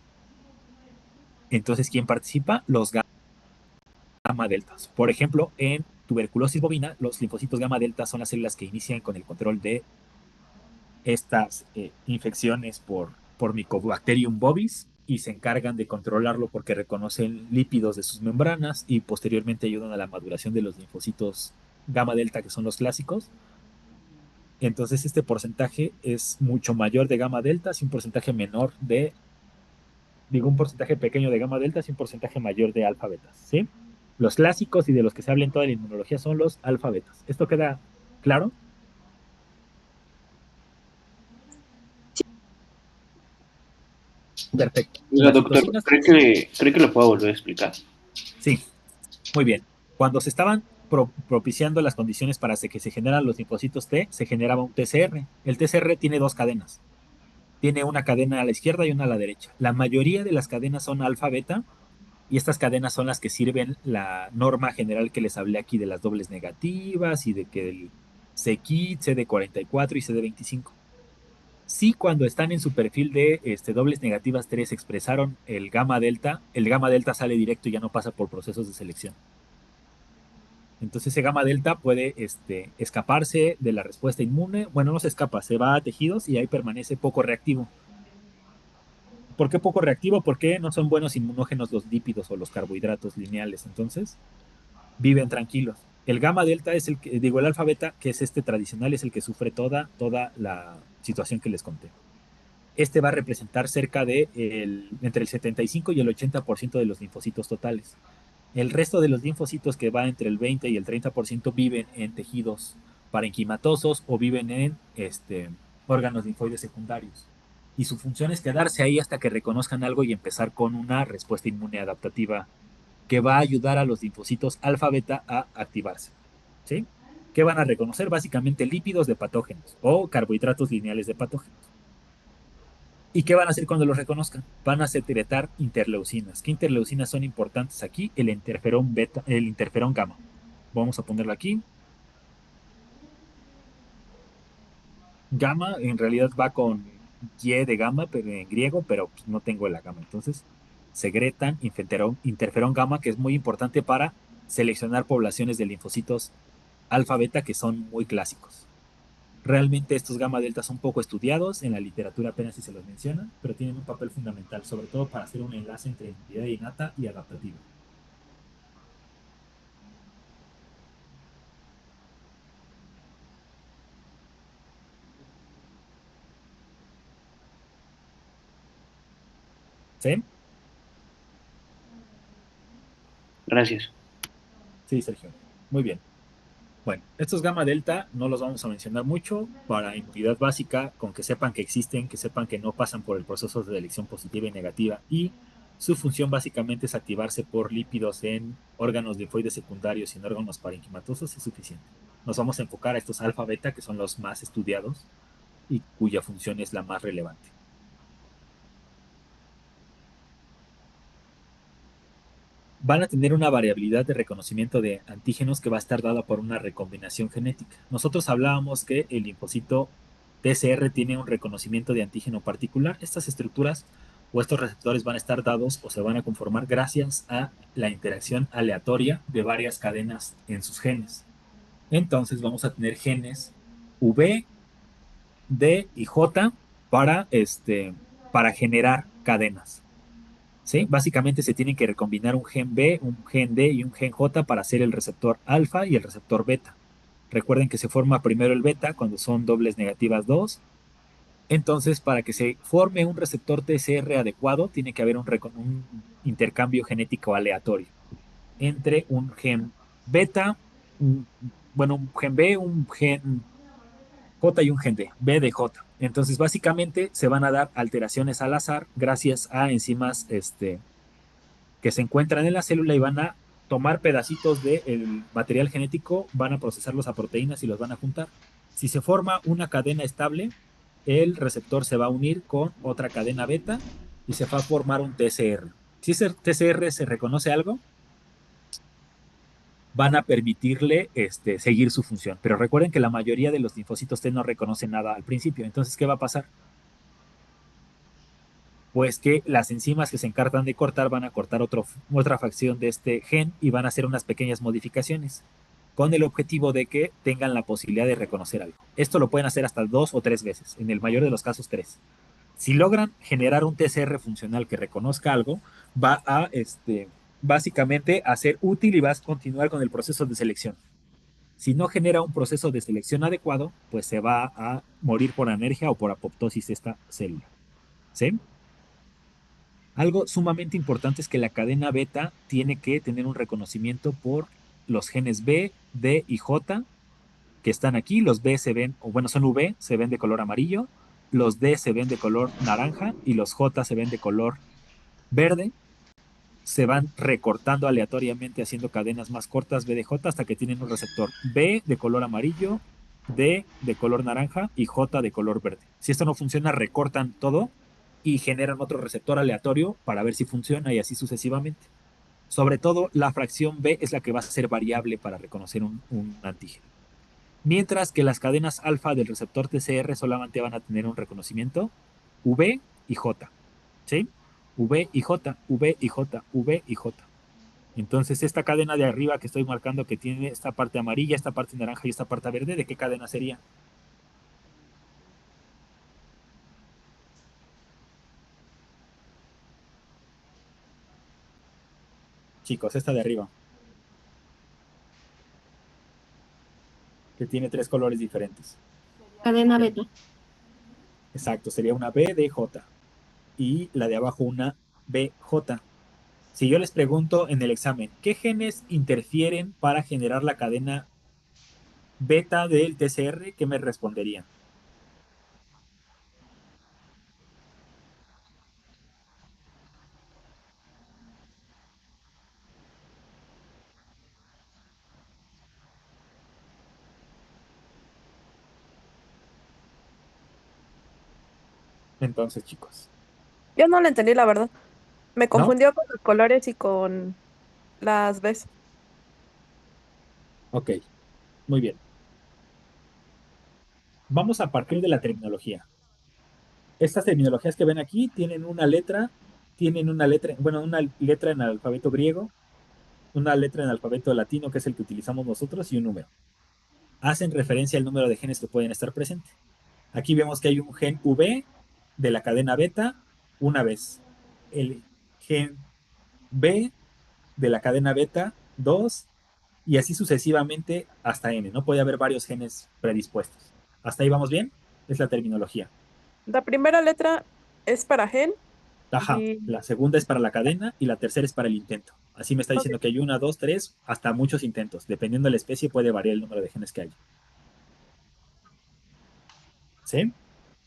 Entonces, ¿quién participa? Los gamma deltas. Por ejemplo, en tuberculosis bovina, los linfocitos gamma delta son las células que inician con el control de estas infecciones por Mycobacterium bovis y se encargan de controlarlo porque reconocen lípidos de sus membranas y posteriormente ayudan a la maduración de los linfocitos gamma delta, que son los clásicos. Entonces este porcentaje es mucho mayor de gamma delta y un porcentaje menor un porcentaje pequeño de gamma delta y un porcentaje mayor de alfa betas, ¿sí? Los clásicos y de los que se habla en toda la inmunología son los alfa betas. ¿Esto queda claro? Perfecto. Oiga, doctor, ¿cree que lo puedo volver a explicar? Sí, muy bien. Cuando se estaban propiciando las condiciones para que se generan los linfocitos T, se generaba un TCR. El TCR tiene dos cadenas. Tiene una cadena a la izquierda y una a la derecha. La mayoría de las cadenas son alfa-beta y estas cadenas son las que sirven la norma general que les hablé aquí de las dobles negativas y de que el CKIT, CD44 y CD25. Sí, cuando están en su perfil de dobles negativas 3 expresaron el gamma delta sale directo y ya no pasa por procesos de selección. Entonces ese gamma delta puede escaparse de la respuesta inmune. Bueno, no se escapa, se va a tejidos y ahí permanece poco reactivo. ¿Por qué poco reactivo? Porque no son buenos inmunógenos los lípidos o los carbohidratos lineales. Entonces viven tranquilos. El gamma delta es el alfa beta, que es tradicional, es el que sufre toda la situación que les conté. Va a representar cerca de entre el 75 y el 80% de los linfocitos totales. El resto de los linfocitos, que va entre el 20 y el 30%, viven en tejidos parenquimatosos o viven en órganos linfoides secundarios. Y su función es quedarse ahí hasta que reconozcan algo y empezar con una respuesta inmune adaptativa que va a ayudar a los linfocitos alfa beta a activarse. ¿Sí? ¿Qué van a reconocer? Básicamente lípidos de patógenos o carbohidratos lineales de patógenos. ¿Y qué van a hacer cuando los reconozcan? Van a secretar interleucinas. ¿Qué interleucinas son importantes aquí? El interferón beta, el interferón gamma. Vamos a ponerlo aquí. Gamma en realidad va con Y de gamma, pero en griego, pero pues, no tengo la gamma. Entonces, secretan interferón gamma, que es muy importante para seleccionar poblaciones de linfocitos alfa beta que son muy clásicos. Realmente estos gamma delta son poco estudiados, en la literatura apenas si se los menciona, pero tienen un papel fundamental, sobre todo para hacer un enlace entre inmunidad innata y adaptativa. ¿Sí? Gracias. Sí, Sergio. Muy bien. Bueno, estos gamma delta no los vamos a mencionar mucho para inmunidad básica, con que sepan que existen, que sepan que no pasan por el proceso de elección positiva y negativa, y su función básicamente es activarse por lípidos en órganos linfoides secundarios y en órganos parenquimatosos, es suficiente. Nos vamos a enfocar a estos alfa beta, que son los más estudiados y cuya función es la más relevante. Van a tener una variabilidad de reconocimiento de antígenos que va a estar dada por una recombinación genética. Nosotros hablábamos que el linfocito TCR tiene un reconocimiento de antígeno particular. Estas estructuras o estos receptores van a estar dados o se van a conformar gracias a la interacción aleatoria de varias cadenas en sus genes. Entonces vamos a tener genes V, D y J para generar cadenas. ¿Sí? Básicamente se tienen que recombinar un gen B, un gen D y un gen J para hacer el receptor alfa y el receptor beta. Recuerden que se forma primero el beta cuando son dobles negativas 2. Entonces, para que se forme un receptor TCR adecuado, tiene que haber un intercambio genético aleatorio entre un gen beta, un, un gen B, un gen J y un gen D, B de J. Entonces, básicamente se van a dar alteraciones al azar gracias a enzimas que se encuentran en la célula y van a tomar pedacitos del material genético, van a procesarlos a proteínas y los van a juntar. Si se forma una cadena estable, el receptor se va a unir con otra cadena beta y se va a formar un TCR. Si ese TCR se reconoce algo, van a permitirle seguir su función. Pero recuerden que la mayoría de los linfocitos T no reconocen nada al principio. Entonces, ¿qué va a pasar? Pues que las enzimas que se encargan de cortar van a cortar otra fracción de este gen y van a hacer unas pequeñas modificaciones con el objetivo de que tengan la posibilidad de reconocer algo. Esto lo pueden hacer hasta 2 o 3 veces, en el mayor de los casos 3. Si logran generar un TCR funcional que reconozca algo, va a básicamente a ser útil y va a continuar con el proceso de selección. Si no genera un proceso de selección adecuado, pues se va a morir por anergia o por apoptosis esta célula. ¿Sí? Algo sumamente importante es que la cadena beta tiene que tener un reconocimiento por los genes B, D y J que están aquí. Los B se ven, o bueno, son V, se ven de color amarillo, los D se ven de color naranja y los J se ven de color verde. Se van recortando aleatoriamente haciendo cadenas más cortas B de J hasta que tienen un receptor B de color amarillo, D de color naranja y J de color verde. Si esto no funciona, recortan todo y generan otro receptor aleatorio para ver si funciona y así sucesivamente. Sobre todo, la fracción B es la que va a ser variable para reconocer un antígeno. Mientras que las cadenas alfa del receptor TCR solamente van a tener un reconocimiento V y J. ¿Sí? V y J, V y J, V y J. Entonces, esta cadena de arriba que estoy marcando que tiene esta parte amarilla, esta parte naranja y esta parte verde, ¿de qué cadena sería? Chicos, esta de arriba, que tiene 3 colores diferentes. Cadena beta. Exacto, sería una B de J y la de abajo una BJ. Si yo les pregunto en el examen, ¿qué genes interfieren para generar la cadena beta del TCR? ¿Qué me responderían? entonces, chicos? Yo no lo entendí, la verdad. Me ¿No? confundió con los colores y con las Bs. Ok, muy bien. Vamos a partir de la terminología. Estas terminologías que ven aquí tienen una letra, bueno, una letra en el alfabeto griego, una letra en el alfabeto latino, que es el que utilizamos nosotros, y un número. Hacen referencia al número de genes que pueden estar presentes. Aquí vemos que hay un gen V de la cadena beta una vez. El gen B de la cadena beta dos y así sucesivamente hasta N. No puede haber varios genes predispuestos. ¿Hasta ahí vamos bien? Es la terminología. La primera letra es para gen Ajá, y... la segunda es para la cadena y la tercera es para el intento. Así me está ok, diciendo que hay una, dos, tres, hasta muchos intentos. Dependiendo de la especie puede variar el número de genes que hay. ¿Sí?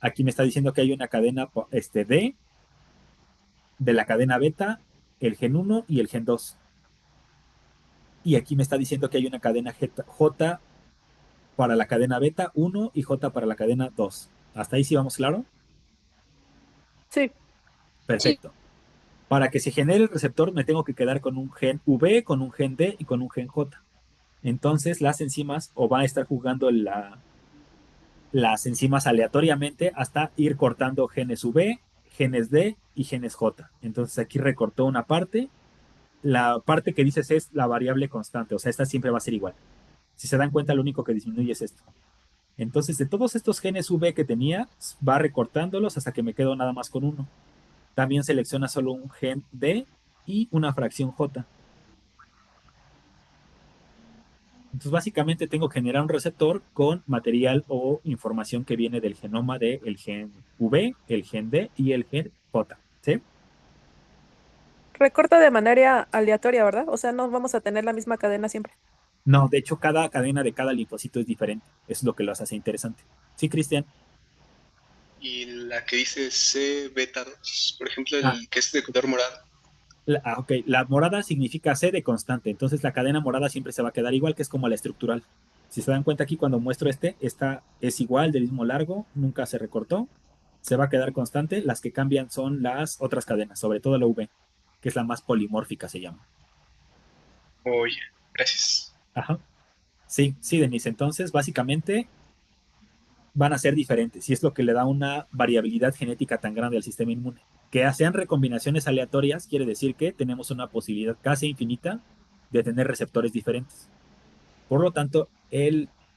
Aquí me está diciendo que hay una cadena D de la cadena beta, el gen uno y el gen 2. Y aquí me está diciendo que hay una cadena J para la cadena beta uno y J para la cadena 2. ¿Hasta ahí sí vamos claro? sí, Perfecto. Para que se genere el receptor me tengo que quedar con un gen V, con un gen D y con un gen J. Entonces las enzimas o va a estar jugando las enzimas aleatoriamente hasta ir cortando genes V, genes D y genes J. Entonces aquí recortó una parte. La parte que dices es la variable constante, o sea, esta siempre va a ser igual. Si se dan cuenta, lo único que disminuye es esto. Entonces, de todos estos genes V que tenía, va recortándolos hasta que me quedo nada más con uno. También selecciona solo un gen D y una fracción J. Entonces, básicamente tengo que generar un receptor con material o información que viene del genoma del gen V, el gen D y el gen J. ¿Sí? recorta de manera aleatoria, ¿verdad? O sea, no vamos a tener la misma cadena siempre. No, de hecho, cada cadena de cada linfocito es diferente. Eso es lo que lo hace interesante. Sí, Cristian. Y la que dice C beta 2, por ejemplo, Ah, el que es de color morado. ok. La morada significa C de constante. Entonces, la cadena morada siempre se va a quedar igual, que es como la estructural. Si se dan cuenta aquí, cuando muestro esta es igual, del mismo largo, nunca se recortó. Se va a quedar constante. Las que cambian son las otras cadenas, sobre todo la V, que es la más polimórfica, se llama. Oye, gracias. Ajá. Sí, sí, Denise. Entonces, básicamente van a ser diferentes y es lo que le da una variabilidad genética tan grande al sistema inmune. Que sean recombinaciones aleatorias quiere decir que tenemos una posibilidad casi infinita de tener receptores diferentes. Por lo tanto,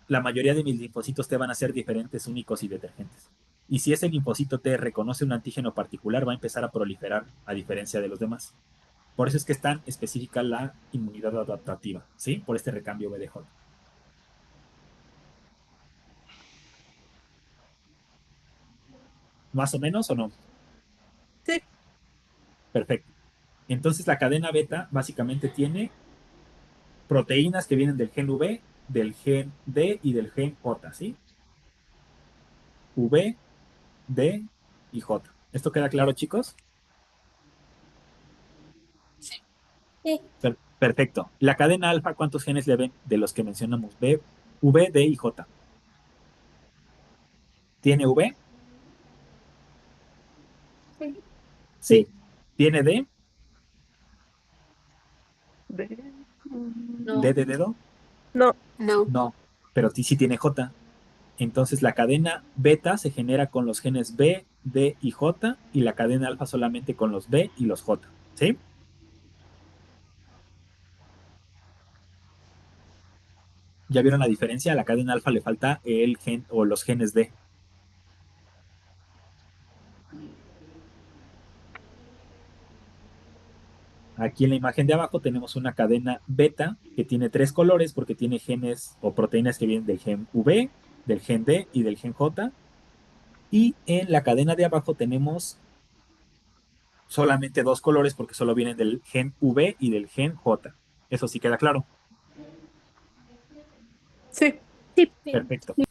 la mayoría de mis linfocitos T van a ser diferentes, únicos y detergentes. Y si ese linfocito T reconoce un antígeno particular, va a empezar a proliferar a diferencia de los demás. Por eso es que es tan específica la inmunidad adaptativa, ¿sí? Por este recambio BDJ. ¿Más o menos o no? Sí, Perfecto. Entonces la cadena beta básicamente tiene proteínas que vienen del gen V, del gen D y del gen J, ¿sí? V, D y J. ¿Esto queda claro, chicos? Sí. Perfecto. La cadena alfa, ¿cuántos genes le ven de los que mencionamos? V, D y J. ¿Tiene V? Sí. Sí. ¿Tiene D? de- ¿D No. de dedo? no, No. No. Pero sí tiene J. Entonces la cadena beta se genera con los genes B, D y J y la cadena alfa solamente con los B y los J. ¿Sí? ¿Ya vieron la diferencia? A la cadena alfa le falta el gen o los genes D. Aquí en la imagen de abajo tenemos una cadena beta que tiene tres colores porque tiene genes o proteínas que vienen del gen V, del gen D y del gen J. Y en la cadena de abajo tenemos solamente dos colores porque solo vienen del gen V y del gen J. Eso sí queda claro. sí, Sí. Perfecto. Lo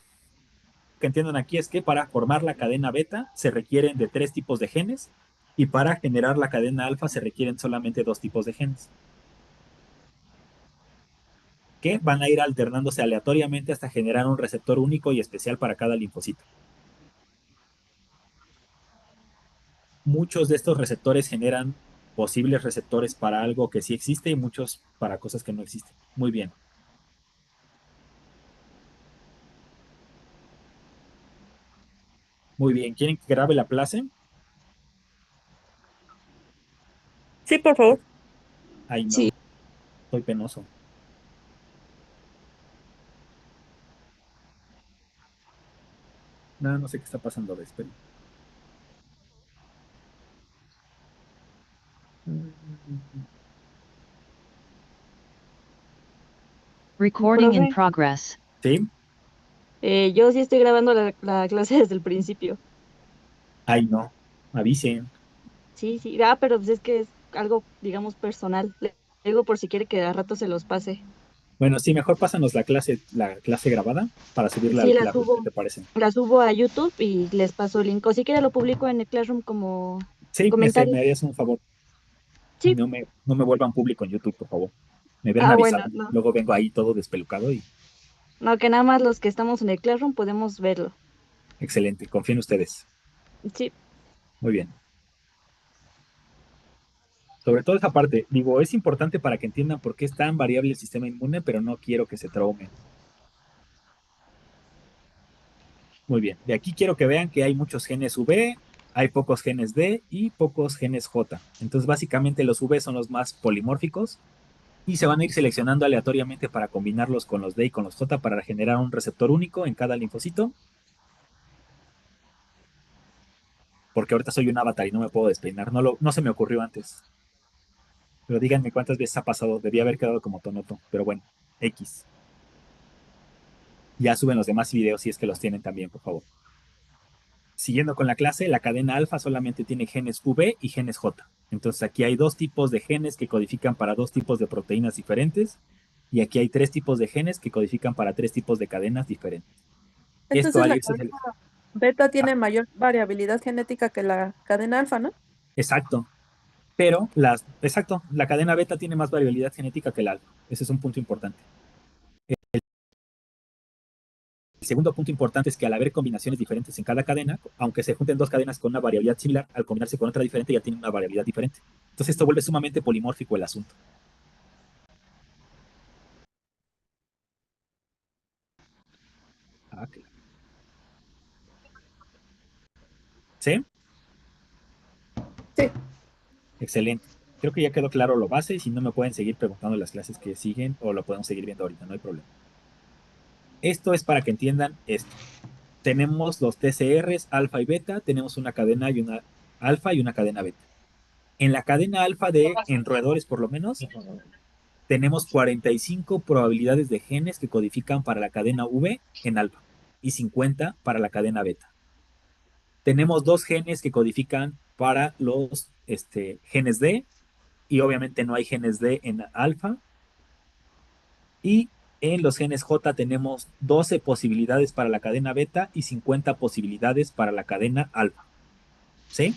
que entiendan aquí es que para formar la cadena beta se requieren de tres tipos de genes y para generar la cadena alfa se requieren solamente dos tipos de genes, que van a ir alternándose aleatoriamente hasta generar un receptor único y especial para cada linfocito. muchos de estos receptores generan posibles receptores para algo que sí existe y muchos para cosas que no existen. Muy bien. Muy bien. ¿Quieren que grabe la clase? Sí, por favor. Ay, no. Sí. Soy penoso. No, no sé qué está pasando. Esperen. Recording in Profe, progress. ¿Sí? yo sí estoy grabando la clase desde el principio. Ay, no. Avisen. Sí, sí. Ah, pero pues es que es algo, digamos, personal. Le digo por si quiere que a rato se los pase. Bueno, sí, mejor pásanos la clase grabada para subirla Sí, al Classroom. ¿Qué te parece? la subo a YouTube y les paso el link. O si quiere lo publico en el Classroom como Sí, comentario. me harías un favor. Sí. No me vuelvan público en YouTube, por favor. Me hubieran Ah, bueno, avisado. no. Luego vengo ahí todo despelucado y No, que nada más los que estamos en el Classroom podemos verlo. excelente. Confío en ustedes. Sí. Muy bien. Sobre todo esa parte, digo, es importante para que entiendan por qué es tan variable el sistema inmune, pero no quiero que se traumen. Muy bien. De aquí quiero que vean que hay muchos genes V, hay pocos genes D y pocos genes J. Entonces, básicamente los V son los más polimórficos y se van a ir seleccionando aleatoriamente para combinarlos con los D y con los J para generar un receptor único en cada linfocito, porque ahorita soy un avatar y no me puedo despeinar. No se me ocurrió antes. Pero díganme cuántas veces ha pasado. Debía haber quedado como tonoto. Pero bueno, X. Ya suben los demás videos si es que los tienen también, por favor. Siguiendo con la clase, la cadena alfa solamente tiene genes V y genes J. Entonces aquí hay dos tipos de genes que codifican para dos tipos de proteínas diferentes. Y aquí hay tres tipos de genes que codifican para tres tipos de cadenas diferentes. Esto Entonces al la irse... cadena beta Ah, tiene mayor variabilidad genética que la cadena alfa, ¿no? exacto. Exacto, la cadena beta tiene más variabilidad genética que el alfa. Ese es un punto importante. El segundo punto importante es que al haber combinaciones diferentes en cada cadena, aunque se junten dos cadenas con una variabilidad similar, al combinarse con otra diferente ya tienen una variabilidad diferente. Entonces esto vuelve sumamente polimórfico el asunto. Ah, claro. ¿Sí? Sí. Excelente. Creo que ya quedó claro lo base y si no me pueden seguir preguntando las clases que siguen o lo podemos seguir viendo ahorita, no hay problema. Esto es para que entiendan esto. Tenemos los TCRs alfa y beta, tenemos una cadena y una alfa y una cadena beta. En la cadena alfa en roedores por lo menos, tenemos 45 probabilidades de genes que codifican para la cadena V en alfa y 50 para la cadena beta. Tenemos dos genes que codifican para los genes D y obviamente no hay genes D en alfa. Y en los genes J tenemos 12 posibilidades para la cadena beta y 50 posibilidades para la cadena alfa. ¿Sí?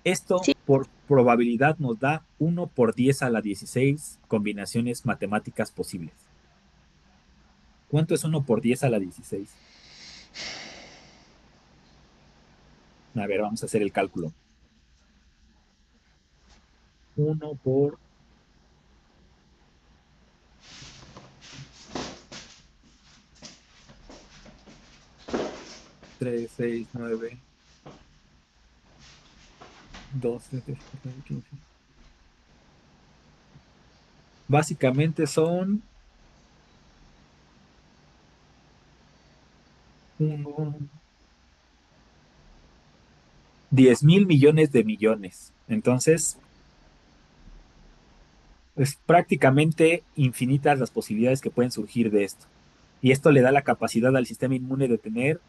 Esto Sí. por probabilidad nos da 1 por 10 a la 16 combinaciones matemáticas posibles. ¿Cuánto es 1 por 10 a la 16? A ver, vamos a hacer el cálculo. 1 por 3, 6, 9, 12, 13, 14, 15. Básicamente son 10 mil millones de millones. Entonces, es prácticamente infinitas las posibilidades que pueden surgir de esto. Y esto le da la capacidad al sistema inmune de tener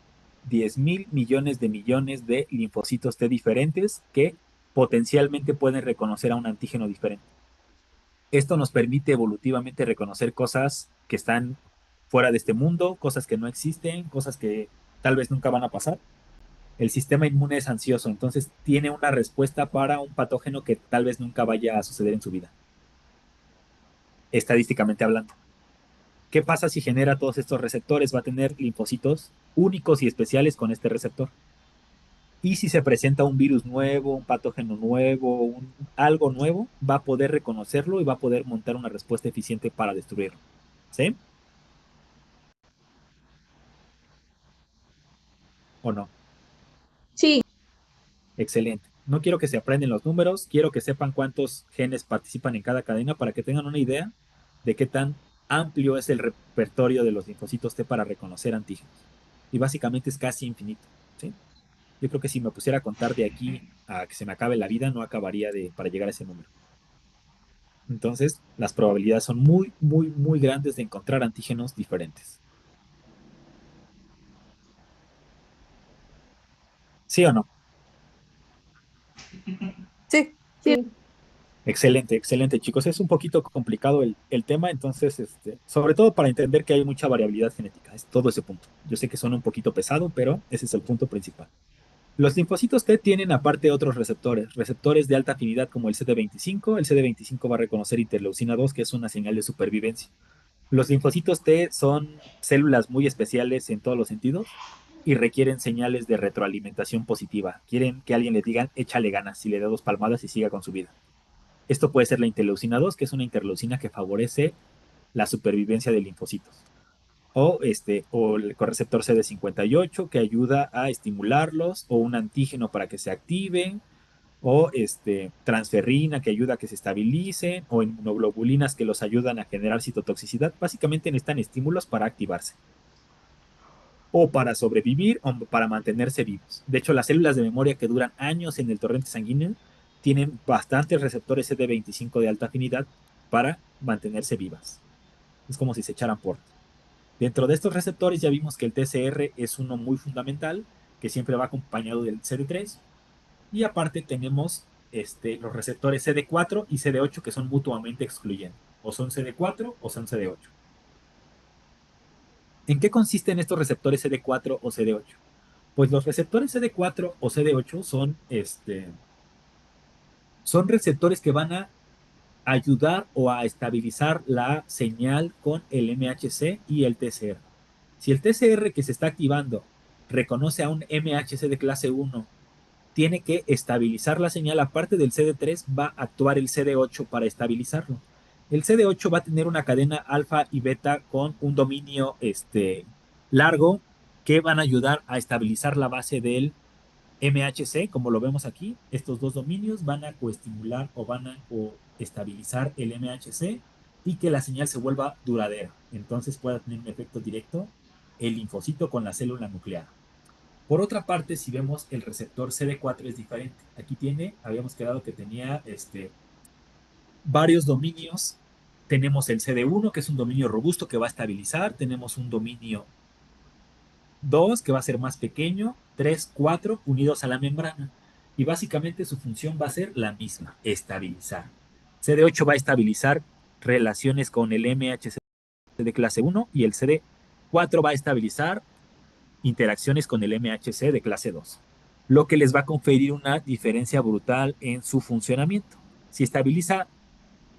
10 mil millones de linfocitos T diferentes que potencialmente pueden reconocer a un antígeno diferente. Esto nos permite evolutivamente reconocer cosas que están fuera de este mundo, cosas que no existen, cosas que tal vez nunca van a pasar. El sistema inmune es ansioso, entonces tiene una respuesta para un patógeno que tal vez nunca vaya a suceder en su vida, estadísticamente hablando. ¿Qué pasa si genera todos estos receptores? Va a tener linfocitos únicos y especiales con este receptor. Y si se presenta un virus nuevo, un patógeno nuevo, algo nuevo, va a poder reconocerlo y va a poder montar una respuesta eficiente para destruirlo. ¿Sí? ¿O no? Sí. Excelente. No quiero que se aprenden los números, quiero que sepan cuántos genes participan en cada cadena para que tengan una idea de qué tan amplio es el repertorio de los linfocitos T para reconocer antígenos. Y básicamente es casi infinito. ¿Sí? Yo creo que si me pusiera a contar de aquí a que se me acabe la vida, no acabaría para llegar a ese número. Entonces, las probabilidades son muy, muy, muy grandes de encontrar antígenos diferentes. ¿Sí o no? Sí. Sí. Excelente, excelente, chicos. Es un poquito complicado el tema, entonces, sobre todo para entender que hay mucha variabilidad genética. Es todo ese punto. Yo sé que suena un poquito pesado, pero ese es el punto principal. Los linfocitos T tienen aparte otros receptores de alta afinidad como el CD25. El CD25 va a reconocer interleucina 2, que es una señal de supervivencia. Los linfocitos T son células muy especiales en todos los sentidos y requieren señales de retroalimentación positiva. Quieren que alguien les diga, échale ganas, y le da 2 palmadas y siga con su vida. Esto puede ser la interleucina 2, que es una interleucina que favorece la supervivencia de linfocitos. O el correceptor CD58, que ayuda a estimularlos, o un antígeno para que se activen, o transferrina que ayuda a que se estabilicen, o inmunoglobulinas que los ayudan a generar citotoxicidad. Básicamente necesitan estímulos para activarse, o para sobrevivir, o para mantenerse vivos. De hecho, las células de memoria que duran años en el torrente sanguíneo tienen bastantes receptores CD25 de alta afinidad para mantenerse vivas. Es como si se echaran por. Dentro de estos receptores ya vimos que el TCR es uno muy fundamental, que siempre va acompañado del CD3. Y aparte tenemos los receptores CD4 y CD8 que son mutuamente excluyentes. O son CD4 o son CD8. ¿En qué consisten estos receptores CD4 o CD8? Pues los receptores CD4 o CD8 son receptores que van a ayudar o a estabilizar la señal con el MHC y el TCR. Si el TCR que se está activando reconoce a un MHC de clase 1, tiene que estabilizar la señal. Aparte del CD3, va a actuar el CD8 para estabilizarlo. El CD8 va a tener una cadena alfa y beta con un dominio largo que van a ayudar a estabilizar la base del MHC, como lo vemos aquí. Estos dos dominios van a coestimular o van a estabilizar el MHC y que la señal se vuelva duradera. Entonces pueda tener un efecto directo el linfocito con la célula nuclear. Por otra parte, si vemos el receptor CD4 es diferente. Aquí habíamos quedado que tenía varios dominios. Tenemos el CD1, que es un dominio robusto que va a estabilizar. Tenemos un dominio 2, que va a ser más pequeño. 3, 4, unidos a la membrana. Y básicamente su función va a ser la misma, estabilizar. CD8 va a estabilizar relaciones con el MHC de clase 1 y el CD4 va a estabilizar interacciones con el MHC de clase 2, lo que les va a conferir una diferencia brutal en su funcionamiento. Si estabiliza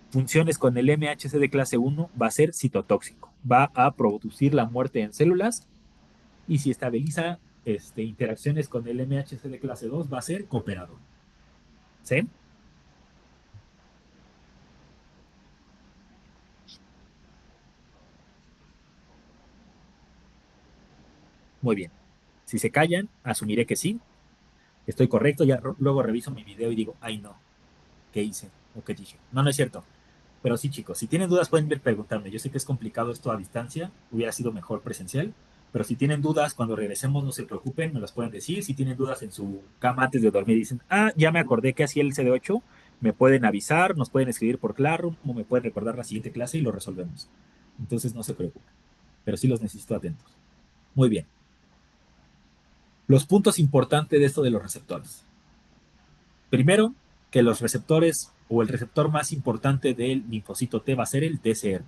funciones con el MHC de clase 1, va a ser citotóxico, va a producir la muerte en células, y si estabiliza interacciones con el MHC de clase 2, va a ser cooperador. ¿Sí? Muy bien. Si se callan, asumiré que sí. Estoy correcto, ya luego reviso mi video y digo, ay no, ¿qué hice? ¿O qué dije? No, no es cierto. Pero sí, chicos, si tienen dudas pueden ir preguntarme. Yo sé que es complicado esto a distancia, hubiera sido mejor presencial, pero si tienen dudas, cuando regresemos no se preocupen, me las pueden decir. Si tienen dudas en su cama antes de dormir y dicen, ya me acordé que hacía el CD8, me pueden avisar, nos pueden escribir por Classroom o me pueden recordar la siguiente clase y lo resolvemos. Entonces no se preocupen, pero sí los necesito atentos. Muy bien. Los puntos importantes de esto de los receptores. Primero, que los receptores o el receptor más importante del linfocito T va a ser el TCR,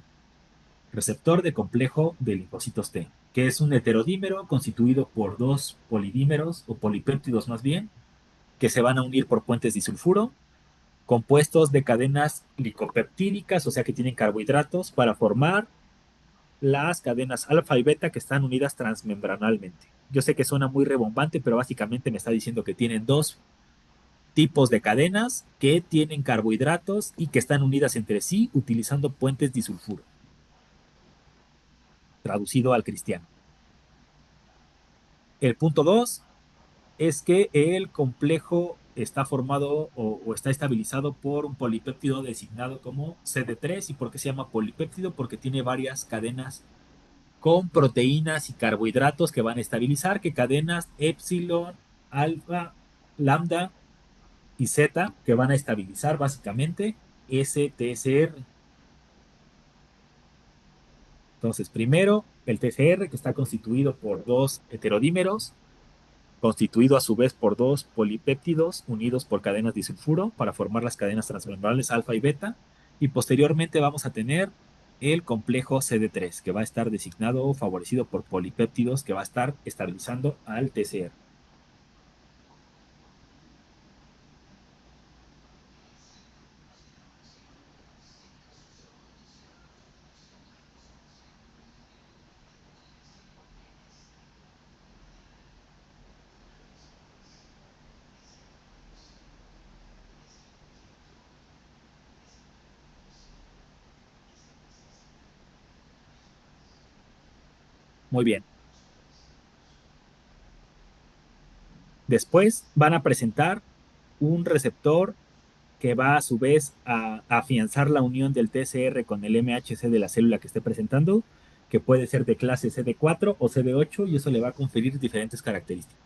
receptor de complejo de linfocitos T, que es un heterodímero constituido por dos polidímeros o polipéptidos más bien, que se van a unir por puentes disulfuro, compuestos de cadenas glicopeptídicas, o sea que tienen carbohidratos para formar las cadenas alfa y beta que están unidas transmembranalmente. Yo sé que suena muy rebombante, pero básicamente me está diciendo que tienen dos tipos de cadenas que tienen carbohidratos y que están unidas entre sí utilizando puentes disulfuro, traducido al cristiano. El punto 2 es que el complejo está formado o está estabilizado por un polipéptido designado como CD3. ¿Y por qué se llama polipéptido? Porque tiene varias cadenas con proteínas y carbohidratos que van a estabilizar, que cadenas epsilon, alfa, lambda y zeta, que van a estabilizar básicamente ese TSR. Entonces, primero, el TSR, que está constituido por dos heterodímeros, constituido a su vez por dos polipéptidos unidos por cadenas disulfuro para formar las cadenas transmembrales alfa y beta. Y posteriormente vamos a tener el complejo CD3, que va a estar designado o favorecido por polipéptidos, que va a estar estabilizando al TCR. Muy bien. Después van a presentar un receptor que va a su vez a afianzar la unión del TCR con el MHC de la célula que esté presentando, que puede ser de clase CD4 o CD8, y eso le va a conferir diferentes características.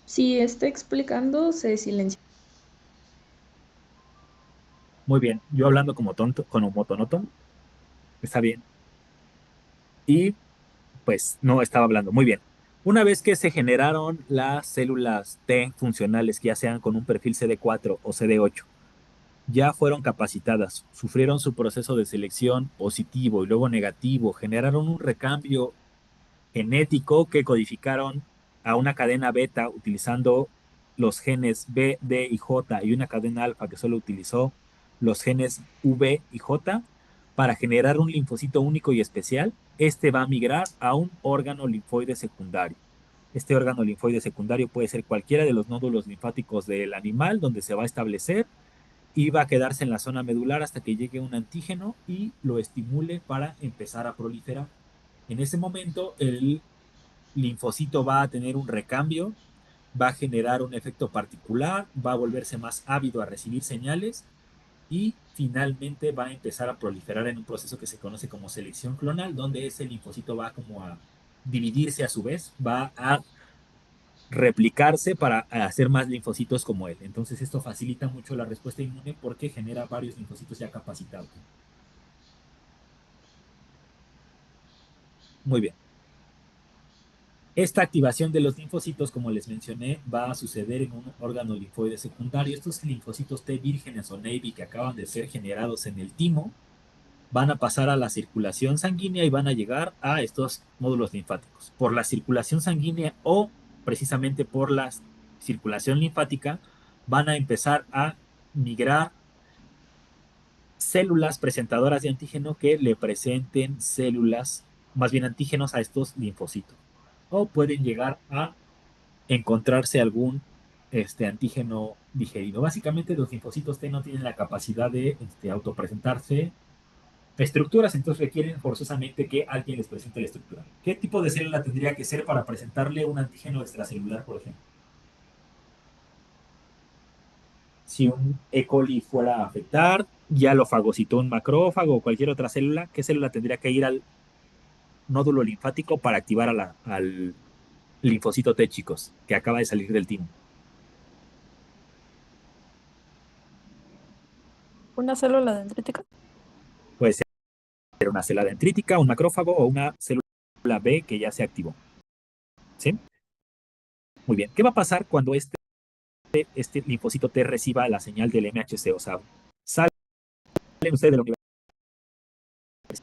Si está explicando, se silencia. Muy bien, yo hablando como tonto, como motonoto, está bien. Y pues no estaba hablando. Muy bien. Una vez que se generaron las células T funcionales, que ya sean con un perfil CD4 o CD8, ya fueron capacitadas, sufrieron su proceso de selección positivo y luego negativo, generaron un recambio genético que codificaron a una cadena beta utilizando los genes B, D y J y una cadena alfa que solo utilizó los genes V y J para generar un linfocito único y especial. Este va a migrar a un órgano linfoide secundario. Este órgano linfoide secundario puede ser cualquiera de los nódulos linfáticos del animal donde se va a establecer y va a quedarse en la zona medular hasta que llegue un antígeno y lo estimule para empezar a proliferar. En ese momento, el linfocito va a tener un recambio, va a generar un efecto particular, va a volverse más ávido a recibir señales y finalmente va a empezar a proliferar en un proceso que se conoce como selección clonal, donde ese linfocito va como a dividirse a su vez, va a replicarse para hacer más linfocitos como él. Entonces esto facilita mucho la respuesta inmune porque genera varios linfocitos ya capacitados. Muy bien. Esta activación de los linfocitos, como les mencioné, va a suceder en un órgano linfoide secundario. Estos linfocitos T vírgenes o Navy que acaban de ser generados en el timo van a pasar a la circulación sanguínea y van a llegar a estos módulos linfáticos. Por la circulación sanguínea o precisamente por la circulación linfática van a empezar a migrar células presentadoras de antígeno que le presenten células, más bien antígenos a estos linfocitos. O pueden llegar a encontrarse algún antígeno digerido. Básicamente los linfocitos T no tienen la capacidad de autopresentarse estructuras, entonces requieren forzosamente que alguien les presente la estructura. ¿Qué tipo de célula tendría que ser para presentarle un antígeno extracelular, por ejemplo? Si un E. coli fuera a afectar, ya lo fagocitó un macrófago o cualquier otra célula, ¿qué célula tendría que ir al nódulo linfático para activar al linfocito T, chicos, que acaba de salir del timo? ¿Una célula dendrítica? Puede ser una célula dendrítica, un macrófago o una célula B que ya se activó. ¿Sí? Muy bien. ¿Qué va a pasar cuando este linfocito T reciba la señal del MHC? O sea, salen ustedes de la universidad,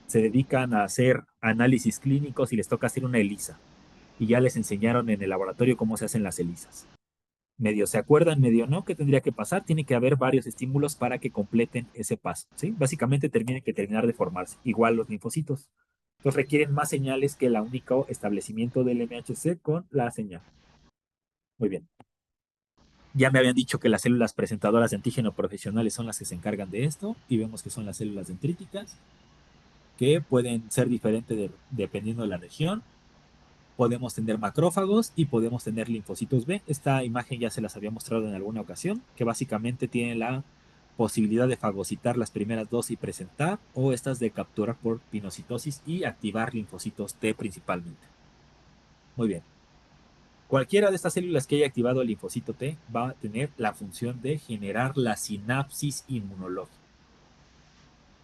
se dedican a hacer análisis clínicos y les toca hacer una ELISA. Y ya les enseñaron en el laboratorio cómo se hacen las ELISAs. Medio se acuerdan, medio no. ¿Qué tendría que pasar? Tiene que haber varios estímulos para que completen ese paso. ¿Sí? Básicamente tienen que terminar de formarse. Igual los linfocitos. Entonces requieren más señales que el único establecimiento del MHC con la señal. Muy bien. Ya me habían dicho que las células presentadoras de antígeno profesionales son las que se encargan de esto, y vemos que son las células dendríticas, que pueden ser diferentes dependiendo de la región. Podemos tener macrófagos y podemos tener linfocitos B. Esta imagen ya se las había mostrado en alguna ocasión, que básicamente tienen la posibilidad de fagocitar las primeras dos y presentar, o estas de capturar por pinocitosis y activar linfocitos T principalmente. Muy bien. Cualquiera de estas células que haya activado el linfocito T va a tener la función de generar la sinapsis inmunológica.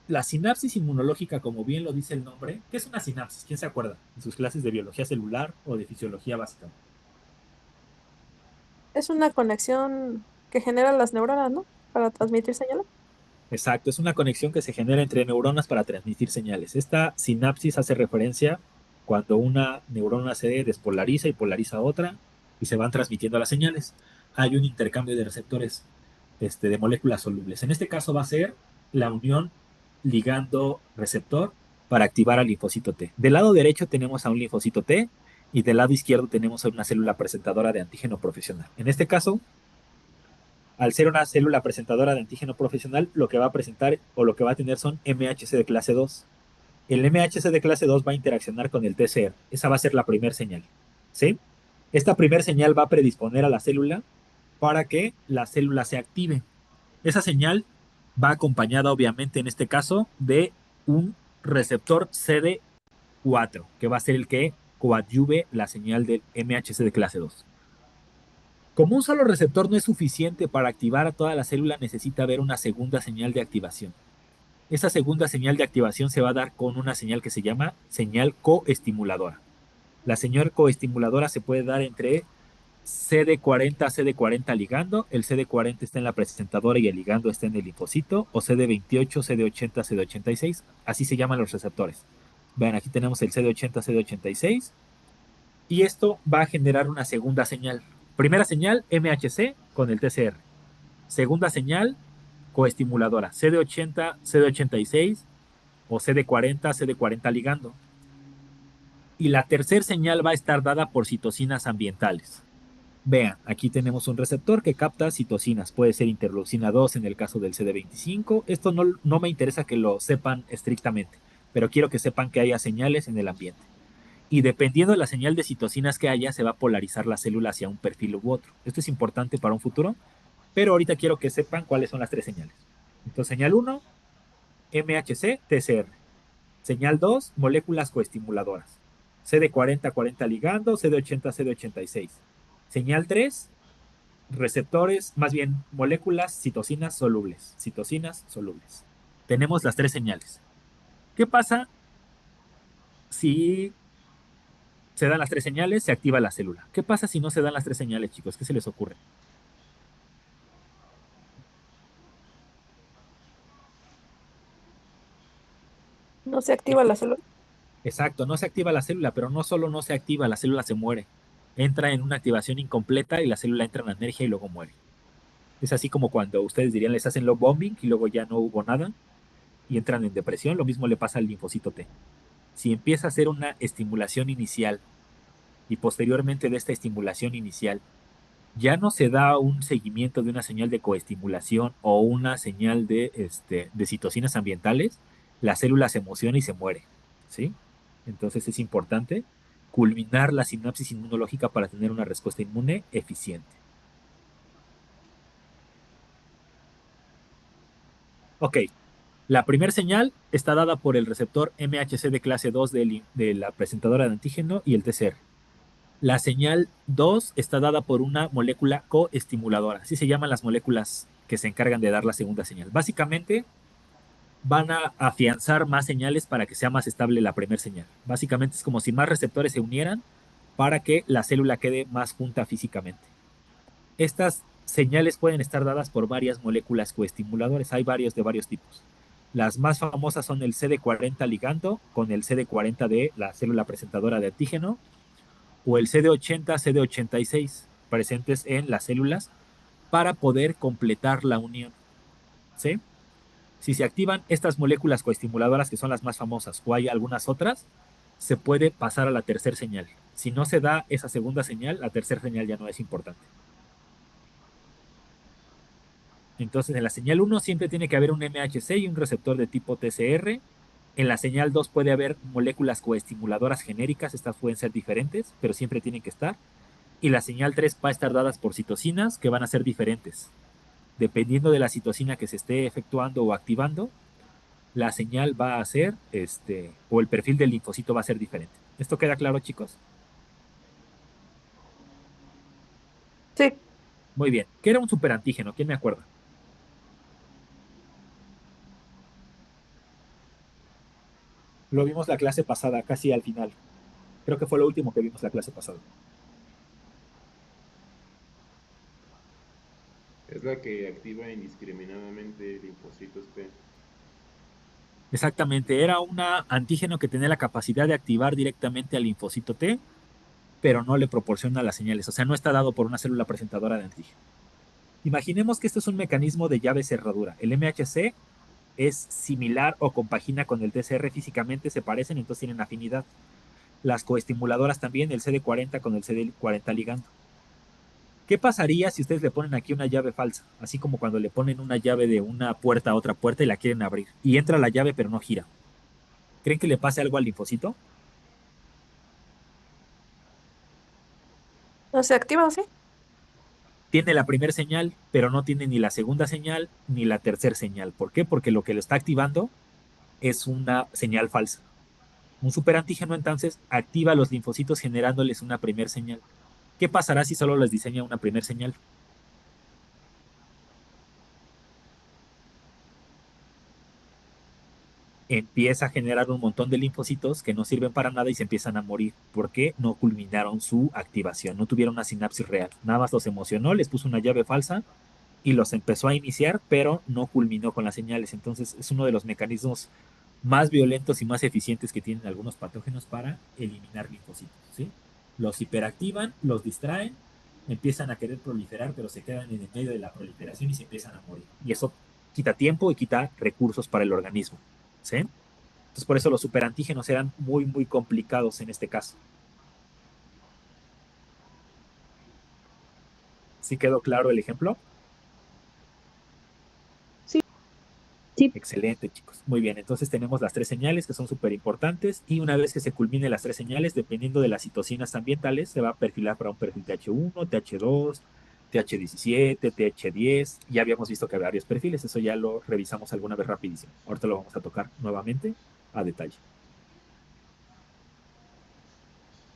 La sinapsis inmunológica, como bien lo dice el nombre, ¿qué es una sinapsis? ¿Quién se acuerda? En sus clases de biología celular o de fisiología básica. Es una conexión que generan las neuronas, ¿no? Para transmitir señales. Exacto, es una conexión que se genera entre neuronas para transmitir señales. Esta sinapsis hace referencia cuando una neurona se despolariza y polariza a otra y se van transmitiendo las señales. Hay un intercambio de receptores de moléculas solubles. En este caso va a ser la unión ligando-receptor para activar al linfocito T. Del lado derecho tenemos a un linfocito T y del lado izquierdo tenemos a una célula presentadora de antígeno profesional. En este caso, al ser una célula presentadora de antígeno profesional, lo que va a presentar o lo que va a tener son MHC de clase 2. El MHC de clase 2 va a interaccionar con el TCR. Esa va a ser la primera señal. ¿Sí? Esta primera señal va a predisponer a la célula para que la célula se active. Esa señal va acompañada, obviamente, en este caso, de un receptor CD4, que va a ser el que coadyuve la señal del MHC de clase 2. Como un solo receptor no es suficiente para activar a toda la célula, necesita haber una segunda señal de activación. Esa segunda señal de activación se va a dar con una señal que se llama señal coestimuladora. La señal coestimuladora se puede dar entre CD40 a CD40 ligando. El CD40 está en la presentadora y el ligando está en el linfocito. O CD28, CD80, CD86. Así se llaman los receptores. Vean, aquí tenemos el CD80, CD86. Y esto va a generar una segunda señal. Primera señal, MHC con el TCR. Segunda señal, coestimuladora, CD80, CD86 o CD40, CD40 ligando. Y la tercera señal va a estar dada por citocinas ambientales. Vean, aquí tenemos un receptor que capta citocinas. Puede ser interleucina 2 en el caso del CD25. Esto no me interesa que lo sepan estrictamente, pero quiero que sepan que haya señales en el ambiente. Y dependiendo de la señal de citocinas que haya, se va a polarizar la célula hacia un perfil u otro. Esto es importante para un futuro, pero ahorita quiero que sepan cuáles son las tres señales. Entonces, señal 1, MHC, TCR. Señal 2, moléculas coestimuladoras. CD40, 40 ligando, CD80, CD86. Señal 3, receptores, más bien moléculas citocinas solubles. Citocinas solubles. Tenemos las tres señales. ¿Qué pasa si se dan las tres señales? Se activa la célula. ¿Qué pasa si no se dan las tres señales, chicos? ¿Qué se les ocurre? No se activa la célula. Exacto, no se activa la célula, pero no solo no se activa, la célula se muere. Entra en una activación incompleta y la célula entra en anergia y luego muere. Es así como cuando ustedes dirían les hacen love bombing y luego ya no hubo nada y entran en depresión. Lo mismo le pasa al linfocito T. Si empieza a hacer una estimulación inicial y posteriormente de esta estimulación inicial ya no se da un seguimiento de una señal de coestimulación o una señal de citocinas ambientales, la célula se emociona y se muere. ¿Sí? Entonces es importante culminar la sinapsis inmunológica para tener una respuesta inmune eficiente. Ok, la primera señal está dada por el receptor MHC de clase 2 de la presentadora de antígeno y el TCR. La señal 2 está dada por una molécula coestimuladora. Así se llaman las moléculas que se encargan de dar la segunda señal. Básicamente van a afianzar más señales para que sea más estable la primera señal. Básicamente es como si más receptores se unieran para que la célula quede más junta físicamente. Estas señales pueden estar dadas por varias moléculas coestimuladores. Hay varios de varios tipos. Las más famosas son el CD40 ligando con el CD40 de la célula presentadora de antígeno o el CD80, CD86 presentes en las células para poder completar la unión. ¿Sí? Si se activan estas moléculas coestimuladoras, que son las más famosas, o hay algunas otras, se puede pasar a la tercera señal. Si no se da esa segunda señal, la tercera señal ya no es importante. Entonces, en la señal 1 siempre tiene que haber un MHC y un receptor de tipo TCR. En la señal 2 puede haber moléculas coestimuladoras genéricas, estas pueden ser diferentes, pero siempre tienen que estar. Y la señal 3 va a estar dadas por citocinas que van a ser diferentes. Dependiendo de la citocina que se esté efectuando o activando, la señal va a ser, o el perfil del linfocito va a ser diferente. ¿Esto queda claro, chicos? Sí. Muy bien. ¿Qué era un superantígeno? ¿Quién me acuerda? Lo vimos la clase pasada, casi al final. Creo que fue lo último que vimos la clase pasada. Es la que activa indiscriminadamente linfocitos T. Exactamente, era un antígeno que tenía la capacidad de activar directamente al linfocito T, pero no le proporciona las señales, o sea, no está dado por una célula presentadora de antígeno. Imaginemos que esto es un mecanismo de llave cerradura. El MHC es similar o compagina con el TCR físicamente, se parecen, entonces tienen afinidad. Las coestimuladoras también, el CD40 con el CD40 ligando. ¿Qué pasaría si ustedes le ponen aquí una llave falsa? Así como cuando le ponen una llave de una puerta a otra puerta y la quieren abrir. Y entra la llave pero no gira. ¿Creen que le pase algo al linfocito? ¿No se activa o sí? Tiene la primera señal, pero no tiene ni la segunda señal ni la tercera señal. ¿Por qué? Porque lo que lo está activando es una señal falsa. Un superantígeno entonces activa a los linfocitos generándoles una primera señal. ¿Qué pasará si solo les diseña una primera señal? Empieza a generar un montón de linfocitos que no sirven para nada y se empiezan a morir porque no culminaron su activación, no tuvieron una sinapsis real. Nada más los emocionó, les puso una llave falsa y los empezó a iniciar, pero no culminó con las señales. Entonces es uno de los mecanismos más violentos y más eficientes que tienen algunos patógenos para eliminar linfocitos, ¿sí? Los hiperactivan, los distraen, empiezan a querer proliferar, pero se quedan en el medio de la proliferación y se empiezan a morir. Y eso quita tiempo y quita recursos para el organismo, ¿sí? Entonces por eso los superantígenos eran muy, muy complicados en este caso. ¿Sí quedó claro el ejemplo? Sí. Sí. Excelente, chicos. Muy bien, entonces tenemos las tres señales que son súper importantes y una vez que se culminen las tres señales, dependiendo de las citocinas ambientales, se va a perfilar para un perfil TH1, TH2, TH17, TH10. Ya habíamos visto que había varios perfiles, eso ya lo revisamos alguna vez rapidísimo. Ahorita lo vamos a tocar nuevamente a detalle.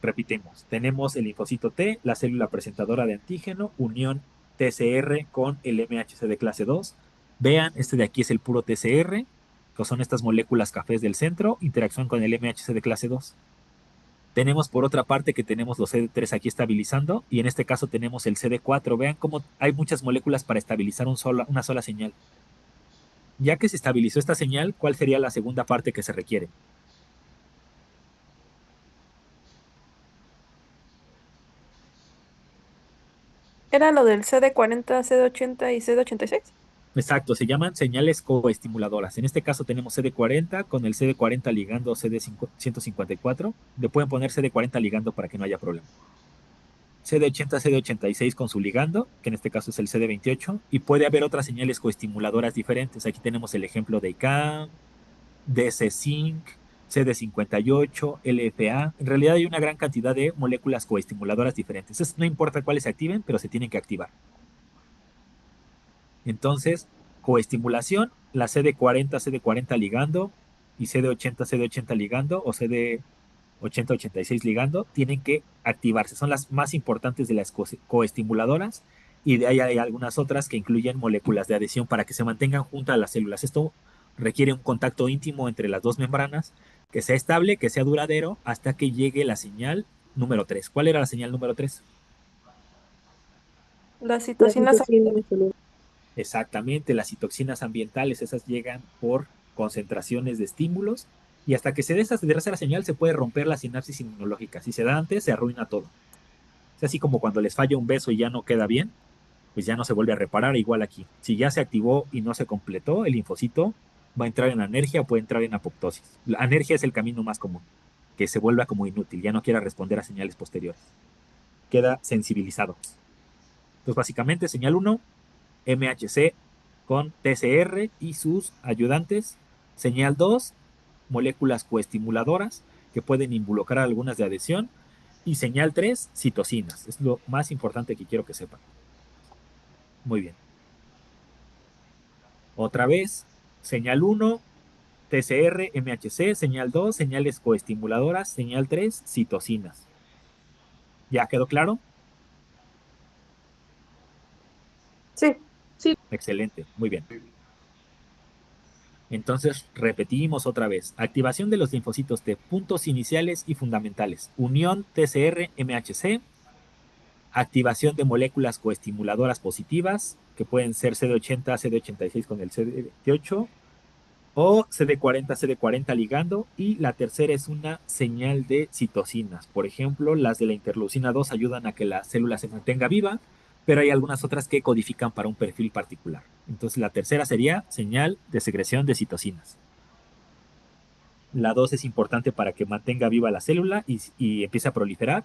Repetimos, tenemos el linfocito T, la célula presentadora de antígeno, unión TCR con el MHC de clase 2. Vean, este de aquí es el puro TCR, que son estas moléculas cafés del centro, interacción con el MHC de clase 2. Tenemos por otra parte que tenemos los CD3 aquí estabilizando y en este caso tenemos el CD4. Vean cómo hay muchas moléculas para estabilizar una sola señal. Ya que se estabilizó esta señal, ¿cuál sería la segunda parte que se requiere? ¿Era lo del CD40, CD80 y CD86? Exacto, se llaman señales coestimuladoras. En este caso tenemos CD40 con el CD40 ligando CD154. Le pueden poner CD40 ligando para que no haya problema. CD80, CD86 con su ligando, que en este caso es el CD28. Y puede haber otras señales coestimuladoras diferentes. Aquí tenemos el ejemplo de ICAM, DC-Zinc, CD58, LFA. En realidad hay una gran cantidad de moléculas coestimuladoras diferentes. Entonces, no importa cuáles se activen, pero se tienen que activar. Entonces, coestimulación, la CD40, CD40 ligando y CD80, CD80 ligando o CD80, 86 ligando, tienen que activarse. Son las más importantes de las coestimuladoras y de ahí hay algunas otras que incluyen moléculas de adhesión para que se mantengan juntas las células. Esto requiere un contacto íntimo entre las dos membranas, que sea estable, que sea duradero, hasta que llegue la señal número 3. ¿Cuál era la señal número 3? Las citocinas. Exactamente, las citoxinas ambientales, esas llegan por concentraciones de estímulos y hasta que se dé esa tercera señal se puede romper la sinapsis inmunológica. Si se da antes, se arruina todo. Es así como cuando les falla un beso y ya no queda bien, pues ya no se vuelve a reparar, igual aquí. Si ya se activó y no se completó, el linfocito va a entrar en anergia o puede entrar en apoptosis. La anergia es el camino más común, que se vuelva como inútil, ya no quiera responder a señales posteriores. Queda sensibilizado. Entonces, básicamente, señal 1, MHC con TCR y sus ayudantes. Señal 2, moléculas coestimuladoras que pueden involucrar algunas de adhesión. Y señal 3, citocinas. Es lo más importante que quiero que sepan. Muy bien. Otra vez, señal 1, TCR, MHC, señal 2, señales coestimuladoras, señal 3, citocinas. ¿Ya quedó claro? Sí. Excelente, muy bien. Entonces, repetimos otra vez. Activación de los linfocitos T, puntos iniciales y fundamentales. Unión TCR-MHC. Activación de moléculas coestimuladoras positivas, que pueden ser CD80, CD86 con el CD28, o CD40, CD40 ligando. Y la tercera es una señal de citocinas. Por ejemplo, las de la interleucina 2 ayudan a que la célula se mantenga viva, pero hay algunas otras que codifican para un perfil particular. Entonces la tercera sería señal de secreción de citocinas. La 2 es importante para que mantenga viva la célula y empiece a proliferar,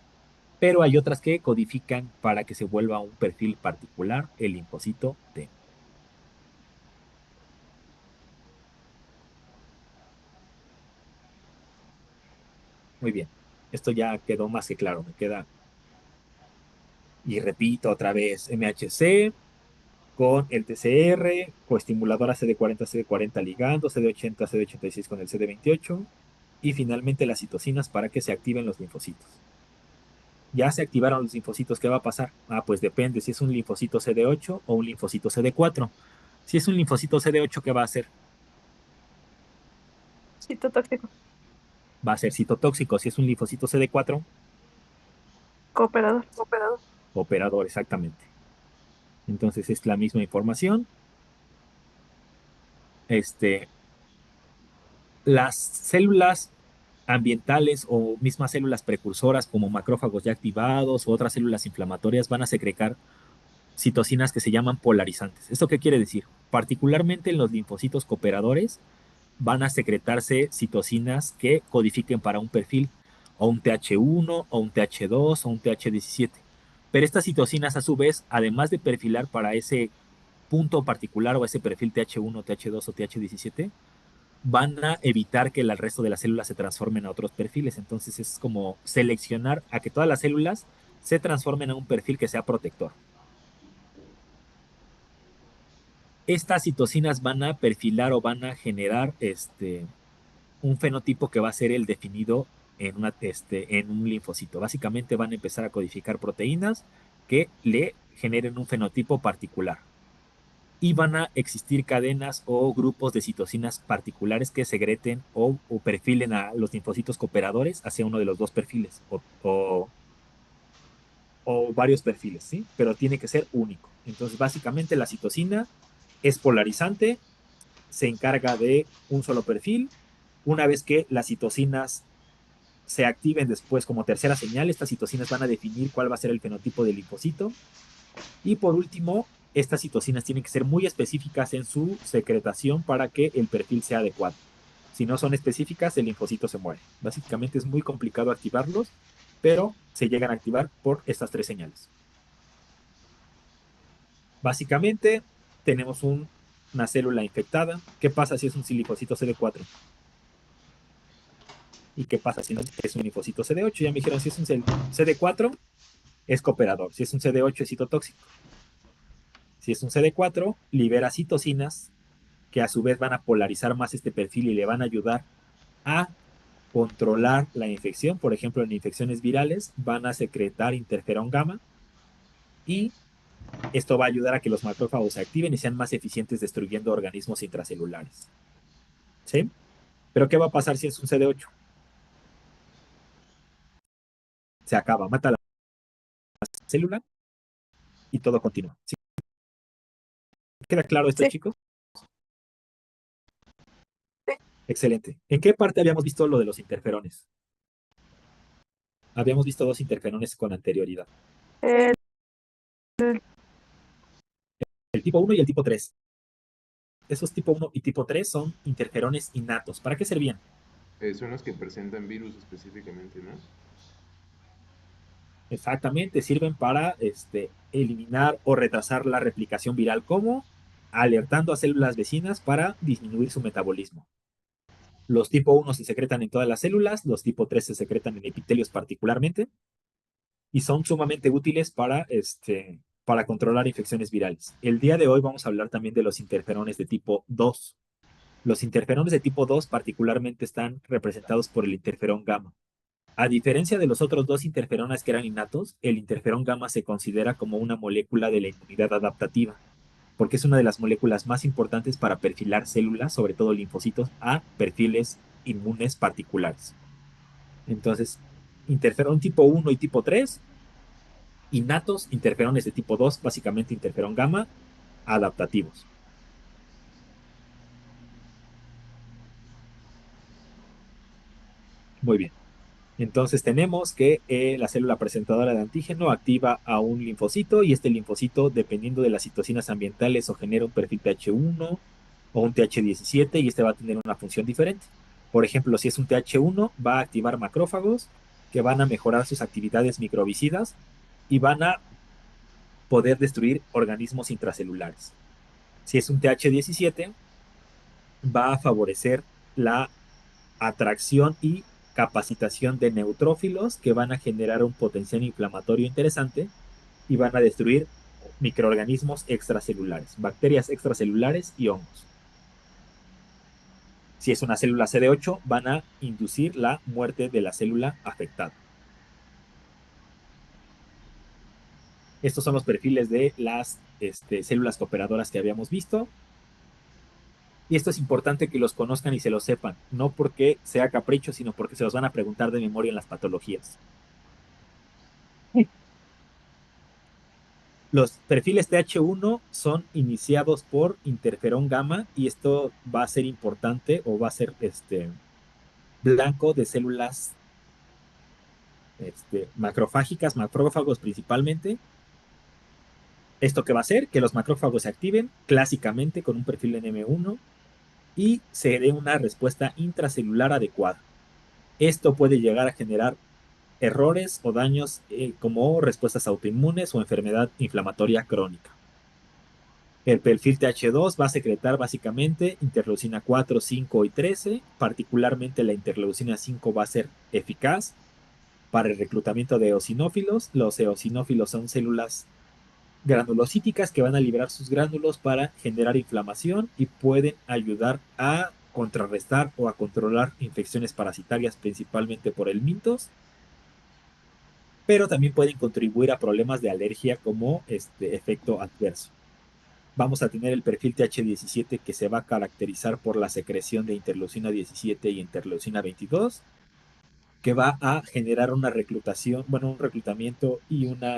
pero hay otras que codifican para que se vuelva un perfil particular, el linfocito T. Muy bien, esto ya quedó más que claro, me queda. Y repito otra vez, MHC con el TCR, coestimuladora CD40, CD40 ligando, CD80, CD86 con el CD28 y finalmente las citocinas para que se activen los linfocitos. Ya se activaron los linfocitos, ¿qué va a pasar? Pues depende si es un linfocito CD8 o un linfocito CD4. Si es un linfocito CD8, ¿qué va a hacer? Citotóxico. Va a ser citotóxico. Si es un linfocito CD4, Cooperador. operador, exactamente. Entonces es la misma información. Las células ambientales o mismas células precursoras como macrófagos ya activados o otras células inflamatorias van a secretar citocinas que se llaman polarizantes. ¿Esto qué quiere decir? Particularmente en los linfocitos cooperadores van a secretarse citocinas que codifiquen para un perfil o un TH1 o un TH2 o un TH17. Pero estas citocinas a su vez, además de perfilar para ese punto particular o ese perfil TH1, TH2 o TH17, van a evitar que el resto de las células se transformen a otros perfiles. Entonces es como seleccionar a que todas las células se transformen a un perfil que sea protector. Estas citocinas van a perfilar o van a generar un fenotipo que va a ser el definido en un linfocito. Básicamente van a empezar a codificar proteínas que le generen un fenotipo particular. Y van a existir cadenas o grupos de citocinas particulares que segreten o perfilen a los linfocitos cooperadores hacia uno de los dos perfiles o varios perfiles, ¿sí? Pero tiene que ser único. Entonces, básicamente la citocina es polarizante, se encarga de un solo perfil. Una vez que las citocinas se activen después como tercera señal, estas citocinas van a definir cuál va a ser el fenotipo del linfocito. Y por último, estas citocinas tienen que ser muy específicas en su secretación para que el perfil sea adecuado. Si no son específicas, el linfocito se muere. Básicamente es muy complicado activarlos, pero se llegan a activar por estas tres señales. Básicamente, tenemos una célula infectada. ¿Qué pasa si es un linfocito CD4? ¿Y qué pasa si no es un linfocito CD8? Ya me dijeron, si es un CD4, es cooperador. Si es un CD8, es citotóxico. Si Si es un CD4, libera citocinas que a su vez van a polarizar más este perfil y le van a ayudar a controlar la infección. Por ejemplo, en infecciones virales van a secretar interferón gamma y esto va a ayudar a que los macrófagos se activen y sean más eficientes destruyendo organismos intracelulares. ¿Sí? Pero ¿qué va a pasar si es un CD8? Se acaba, mata la célula y todo continúa. ¿Sí? ¿Queda claro esto, Sí. chicos? Excelente. ¿En qué parte habíamos visto lo de los interferones? Habíamos visto 2 interferones con anterioridad. El, El tipo 1 y el tipo 3. Esos tipo 1 y tipo 3 son interferones innatos. ¿Para qué servían? Son los que presentan virus específicamente, ¿no? Exactamente, sirven para eliminar o retrasar la replicación viral, como alertando a células vecinas para disminuir su metabolismo. Los tipo 1 se secretan en todas las células, los tipo 3 se secretan en epitelios particularmente, y son sumamente útiles para controlar infecciones virales. El día de hoy vamos a hablar también de los interferones de tipo 2. Los interferones de tipo 2 particularmente están representados por el interferón gamma. A diferencia de los otros 2 interferones que eran innatos, el interferón gamma se considera como una molécula de la inmunidad adaptativa, porque es una de las moléculas más importantes para perfilar células, sobre todo linfocitos, a perfiles inmunes particulares. Entonces, interferón tipo 1 y tipo 3, innatos, interferones de tipo 2, básicamente interferón gamma, adaptativos. Muy bien. Entonces tenemos que la célula presentadora de antígeno activa a un linfocito y este linfocito, dependiendo de las citocinas ambientales, o genera un perfil TH1 o un TH17 y este va a tener una función diferente. Por ejemplo, si es un TH1, va a activar macrófagos que van a mejorar sus actividades microbicidas y van a poder destruir organismos intracelulares. Si es un TH17, va a favorecer la atracción y capacitación de neutrófilos que van a generar un potencial inflamatorio interesante y van a destruir microorganismos extracelulares, bacterias extracelulares y hongos. Si es una célula CD8, van a inducir la muerte de la célula afectada. Estos son los perfiles de las células cooperadoras que habíamos visto. Y esto es importante que los conozcan y se lo sepan, no porque sea capricho, sino porque se los van a preguntar de memoria en las patologías. Los perfiles TH1 son iniciados por interferón gamma y esto va a ser importante o va a ser blanco de células macrofágicas, macrófagos principalmente. ¿Esto qué va a hacer? Que los macrófagos se activen clásicamente con un perfil NM1 y se dé una respuesta intracelular adecuada. Esto puede llegar a generar errores o daños como respuestas autoinmunes o enfermedad inflamatoria crónica. El perfil TH2 va a secretar básicamente interleucina 4, 5 y 13. Particularmente la interleucina 5 va a ser eficaz para el reclutamiento de eosinófilos. Los eosinófilos son células granulocíticas que van a liberar sus gránulos para generar inflamación y pueden ayudar a contrarrestar o a controlar infecciones parasitarias, principalmente por el mintos, pero también pueden contribuir a problemas de alergia como efecto adverso. Vamos a tener el perfil TH17 que se va a caracterizar por la secreción de interleucina 17 y interleucina 22, que va a generar una reclutación, bueno, un reclutamiento y una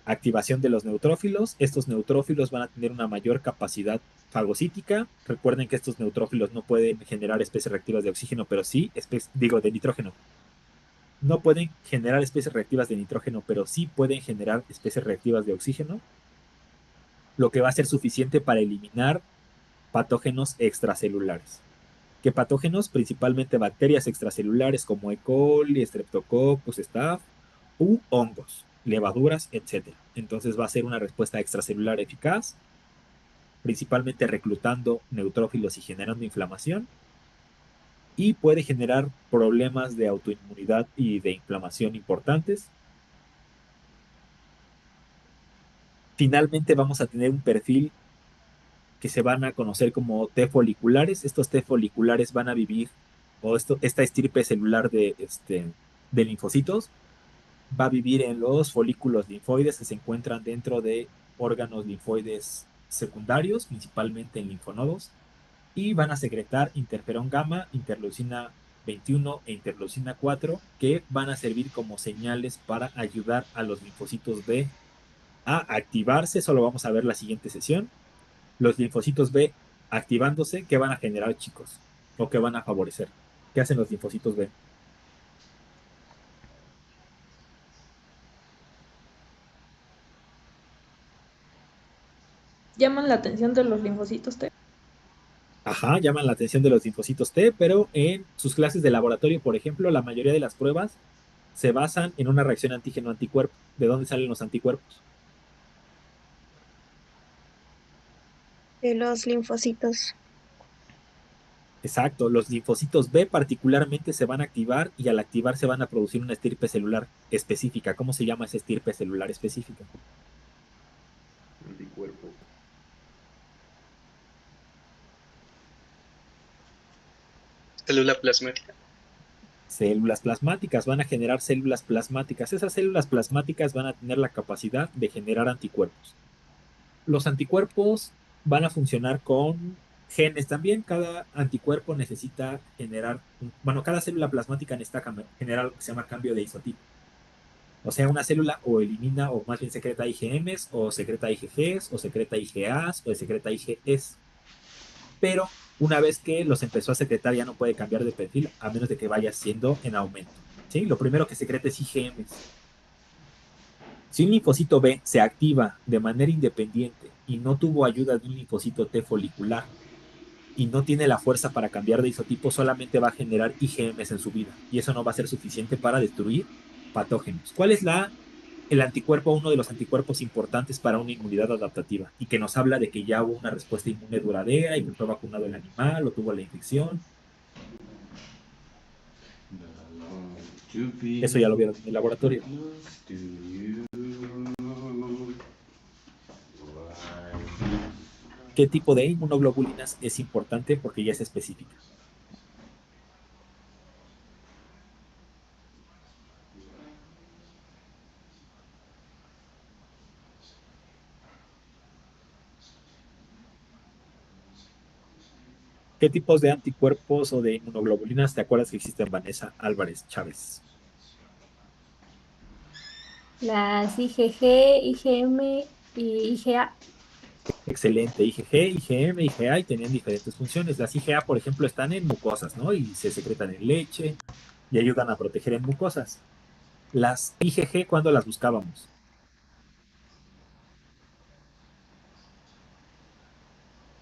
activación de los neutrófilos. Estos neutrófilos van a tener una mayor capacidad fagocítica. Recuerden que estos neutrófilos no pueden generar especies reactivas de oxígeno, pero sí, de nitrógeno. No pueden generar especies reactivas de nitrógeno, pero sí pueden generar especies reactivas de oxígeno, lo que va a ser suficiente para eliminar patógenos extracelulares. ¿Qué patógenos? Principalmente bacterias extracelulares como E. coli, Streptococcus, staph, u hongos, levaduras, etc. Entonces va a ser una respuesta extracelular eficaz, principalmente reclutando neutrófilos y generando inflamación, y puede generar problemas de autoinmunidad y de inflamación importantes. Finalmente vamos a tener un perfil que se van a conocer como T foliculares. Estos T foliculares van a vivir, esta estirpe celular de linfocitos va a vivir en los folículos linfoides que se encuentran dentro de órganos linfoides secundarios, principalmente en linfonodos, y van a secretar interferón gamma, interleucina 21 e interleucina 4, que van a servir como señales para ayudar a los linfocitos B a activarse. Eso lo vamos a ver la siguiente sesión. Los linfocitos B activándose, ¿qué van a generar, chicos? ¿O qué van a favorecer? ¿Qué hacen los linfocitos B? Llaman la atención de los linfocitos T. Ajá, llaman la atención de los linfocitos T, pero en sus clases de laboratorio, por ejemplo, la mayoría de las pruebas se basan en una reacción antígeno-anticuerpo. ¿De dónde salen los anticuerpos? De los linfocitos. Exacto, los linfocitos B particularmente se van a activar y al activar se van a producir una estirpe celular específica. ¿Cómo se llama esa estirpe celular específica? Anticuerpo. Célula plasmática. Células plasmáticas, van a generar células plasmáticas. Esas células plasmáticas van a tener la capacidad de generar anticuerpos. Los anticuerpos van a funcionar con genes también. Cada anticuerpo necesita generar, cada célula plasmática necesita generar lo que se llama cambio de isotipo. O sea, una célula o elimina, o más bien secreta IgMs, o secreta IgGs, o secreta IgAs, o secreta IgEs. Pero una vez que los empezó a secretar ya no puede cambiar de perfil a menos de que vaya siendo en aumento. ¿Sí? Lo primero que secreta es IgMs. Si un linfocito B se activa de manera independiente y no tuvo ayuda de un linfocito T folicular y no tiene la fuerza para cambiar de isotipo, solamente va a generar IgMs en su vida y eso no va a ser suficiente para destruir patógenos. ¿Cuál es el anticuerpo, uno de los anticuerpos importantes para una inmunidad adaptativa y que nos habla de que ya hubo una respuesta inmune duradera y que fue vacunado el animal o tuvo la infección? Eso ya lo vieron en el laboratorio. ¿Qué tipo de inmunoglobulinas es importante? Porque ya es específica. ¿Qué tipos de anticuerpos o de inmunoglobulinas te acuerdas que existen, Vanessa Álvarez Chávez? Las IgG, IgM y IgA. Excelente. IgG, IgM, IgA y tenían diferentes funciones. Las IgA, por ejemplo, están en mucosas, ¿no? Y se secretan en leche y ayudan a proteger en mucosas. Las IgG, ¿cuándo las buscábamos?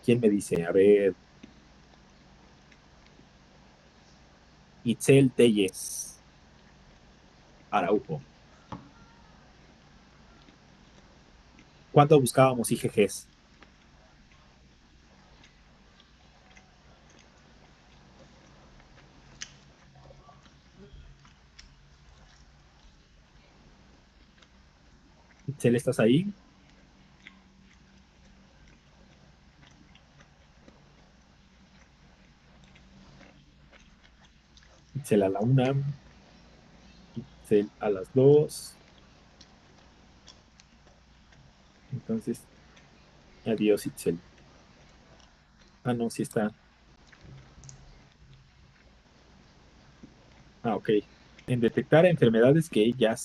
¿Quién me dice? A ver. Itzel Telles Araujo. ¿Cuándo buscábamos IgGs? Itzel, ¿estás ahí? Itzel a la 1, Itzel a las 2. Entonces, adiós, Itzel. Ah, no, sí está. Ah, ok. En detectar enfermedades que ya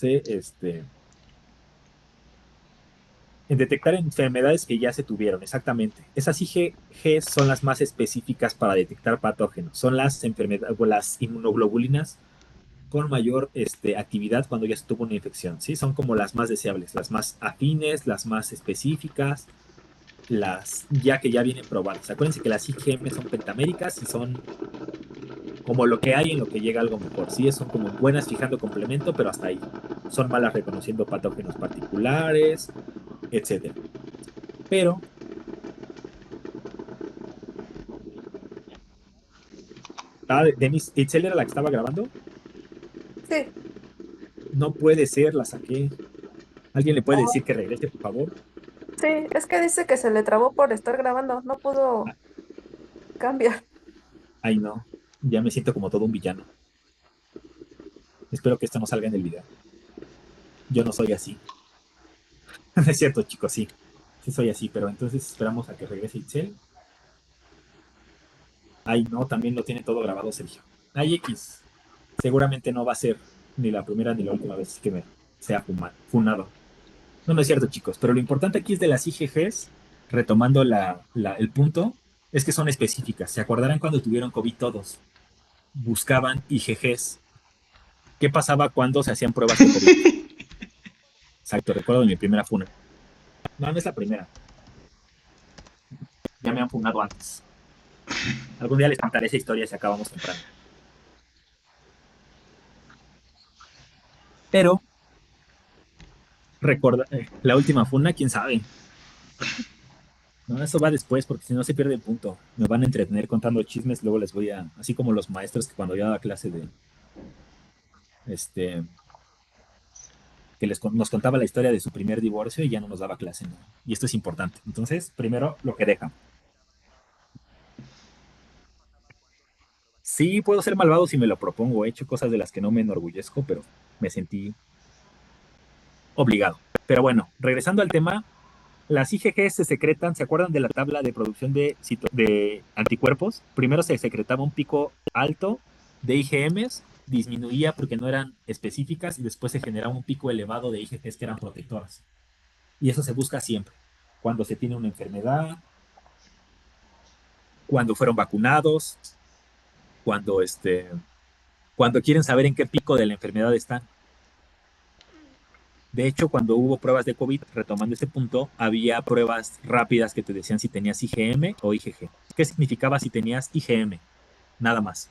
en detectar enfermedades que ya se tuvieron, exactamente. Esas IgG son las más específicas para detectar patógenos. Son las enfermedades o las inmunoglobulinas con mayor actividad cuando ya se tuvo una infección, ¿sí? Son como las más deseables, las más afines, las más específicas, las ya que ya vienen probadas. Acuérdense que las IgM son pentaméricas y son como lo que hay en lo que llega algo mejor, ¿sí? Son como buenas fijando complemento, pero hasta ahí. Son malas reconociendo patógenos particulares, etcétera. Pero Denise, ¿Itzel era la que estaba grabando? Sí. No puede ser, la saqué. ¿Alguien le puede decir que regrese, por favor? Sí, es que dice que se le trabó por estar grabando, no pudo cambiar. Ay, no. Ya me siento como todo un villano. Espero que esto no salga en el video. Yo no soy así. No es cierto, chicos, sí. Sí soy así, pero entonces esperamos a que regrese Itzel. Ay, no, también lo tiene todo grabado, Sergio. Ay, X. Seguramente no va a ser ni la primera ni la última vez que me sea funado. No, no es cierto, chicos, pero lo importante aquí es de las IgGs, retomando el punto, es que son específicas. ¿Se acordarán cuando tuvieron COVID todos? Buscaban IgGs. ¿Qué pasaba cuando se hacían pruebas de COVID? Exacto, recuerdo de mi primera funa. No, no es la primera. Ya me han funado antes. Algún día les contaré esa historia si acabamos temprano. Pero, la última funa, quién sabe. No, eso va después, porque si no se pierde el punto. Me van a entretener contando chismes, luego les voy a, así como los maestros que cuando yo daba clase de, este, que nos contaba la historia de su primer divorcio y ya no nos daba clase, ¿no? Y esto es importante. Entonces, primero, lo que deja. Sí, puedo ser malvado si me lo propongo. He hecho cosas de las que no me enorgullezco, pero me sentí obligado. Pero bueno, regresando al tema, las IgG se secretan, ¿se acuerdan de la tabla de producción de anticuerpos? Primero se secretaba un pico alto de IgMs, disminuía porque no eran específicas y después se generaba un pico elevado de IgGs que eran protectoras. Y eso se busca siempre. Cuando se tiene una enfermedad, cuando fueron vacunados, cuando, cuando quieren saber en qué pico de la enfermedad están. De hecho, cuando hubo pruebas de COVID, retomando este punto, había pruebas rápidas que te decían si tenías IgM o IgG. ¿Qué significaba si tenías IgM? Nada más.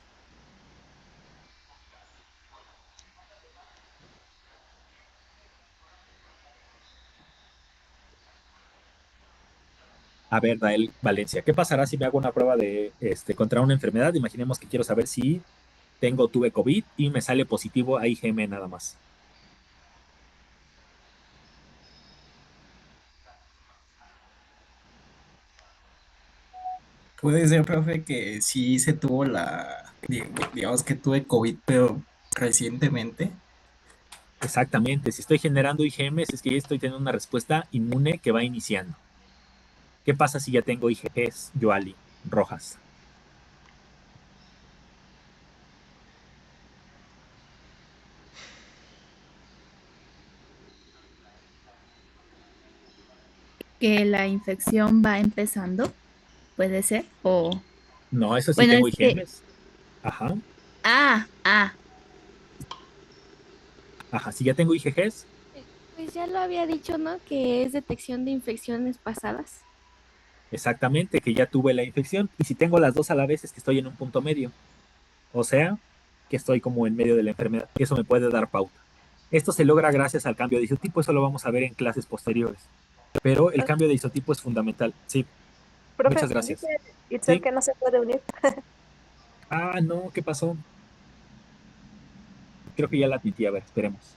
A ver, Dael Valencia, ¿qué pasará si me hago una prueba de contra una enfermedad? Imaginemos que quiero saber si tuve COVID y me sale positivo a IgM nada más. Puede ser, profe, que sí se tuvo digamos que tuve COVID, pero recientemente. Exactamente, si estoy generando IgMs es que ya estoy teniendo una respuesta inmune que va iniciando. ¿Qué pasa si ya tengo IgGs, Yoali, rojas? Que la infección va empezando, puede ser, o No, eso sí bueno, tengo es que, IgMs. Ajá, ah, ajá, si ya tengo IgGs, Pues ya lo había dicho, ¿no? Que es detección de infecciones pasadas. exactamente, que ya tuve la infección. Y si tengo las dos a la vez es que estoy en un punto medio. O sea, que estoy como en medio de la enfermedad. Eso me puede dar pauta. Esto se logra gracias al cambio de isotipo, eso lo vamos a ver en clases posteriores. Pero el cambio de isotipo es fundamental. Sí, Profe, muchas dice gracias. Itzel Sí. que no se puede unir. Ah, no, ¿qué pasó? Creo que ya la admití. A ver, esperemos.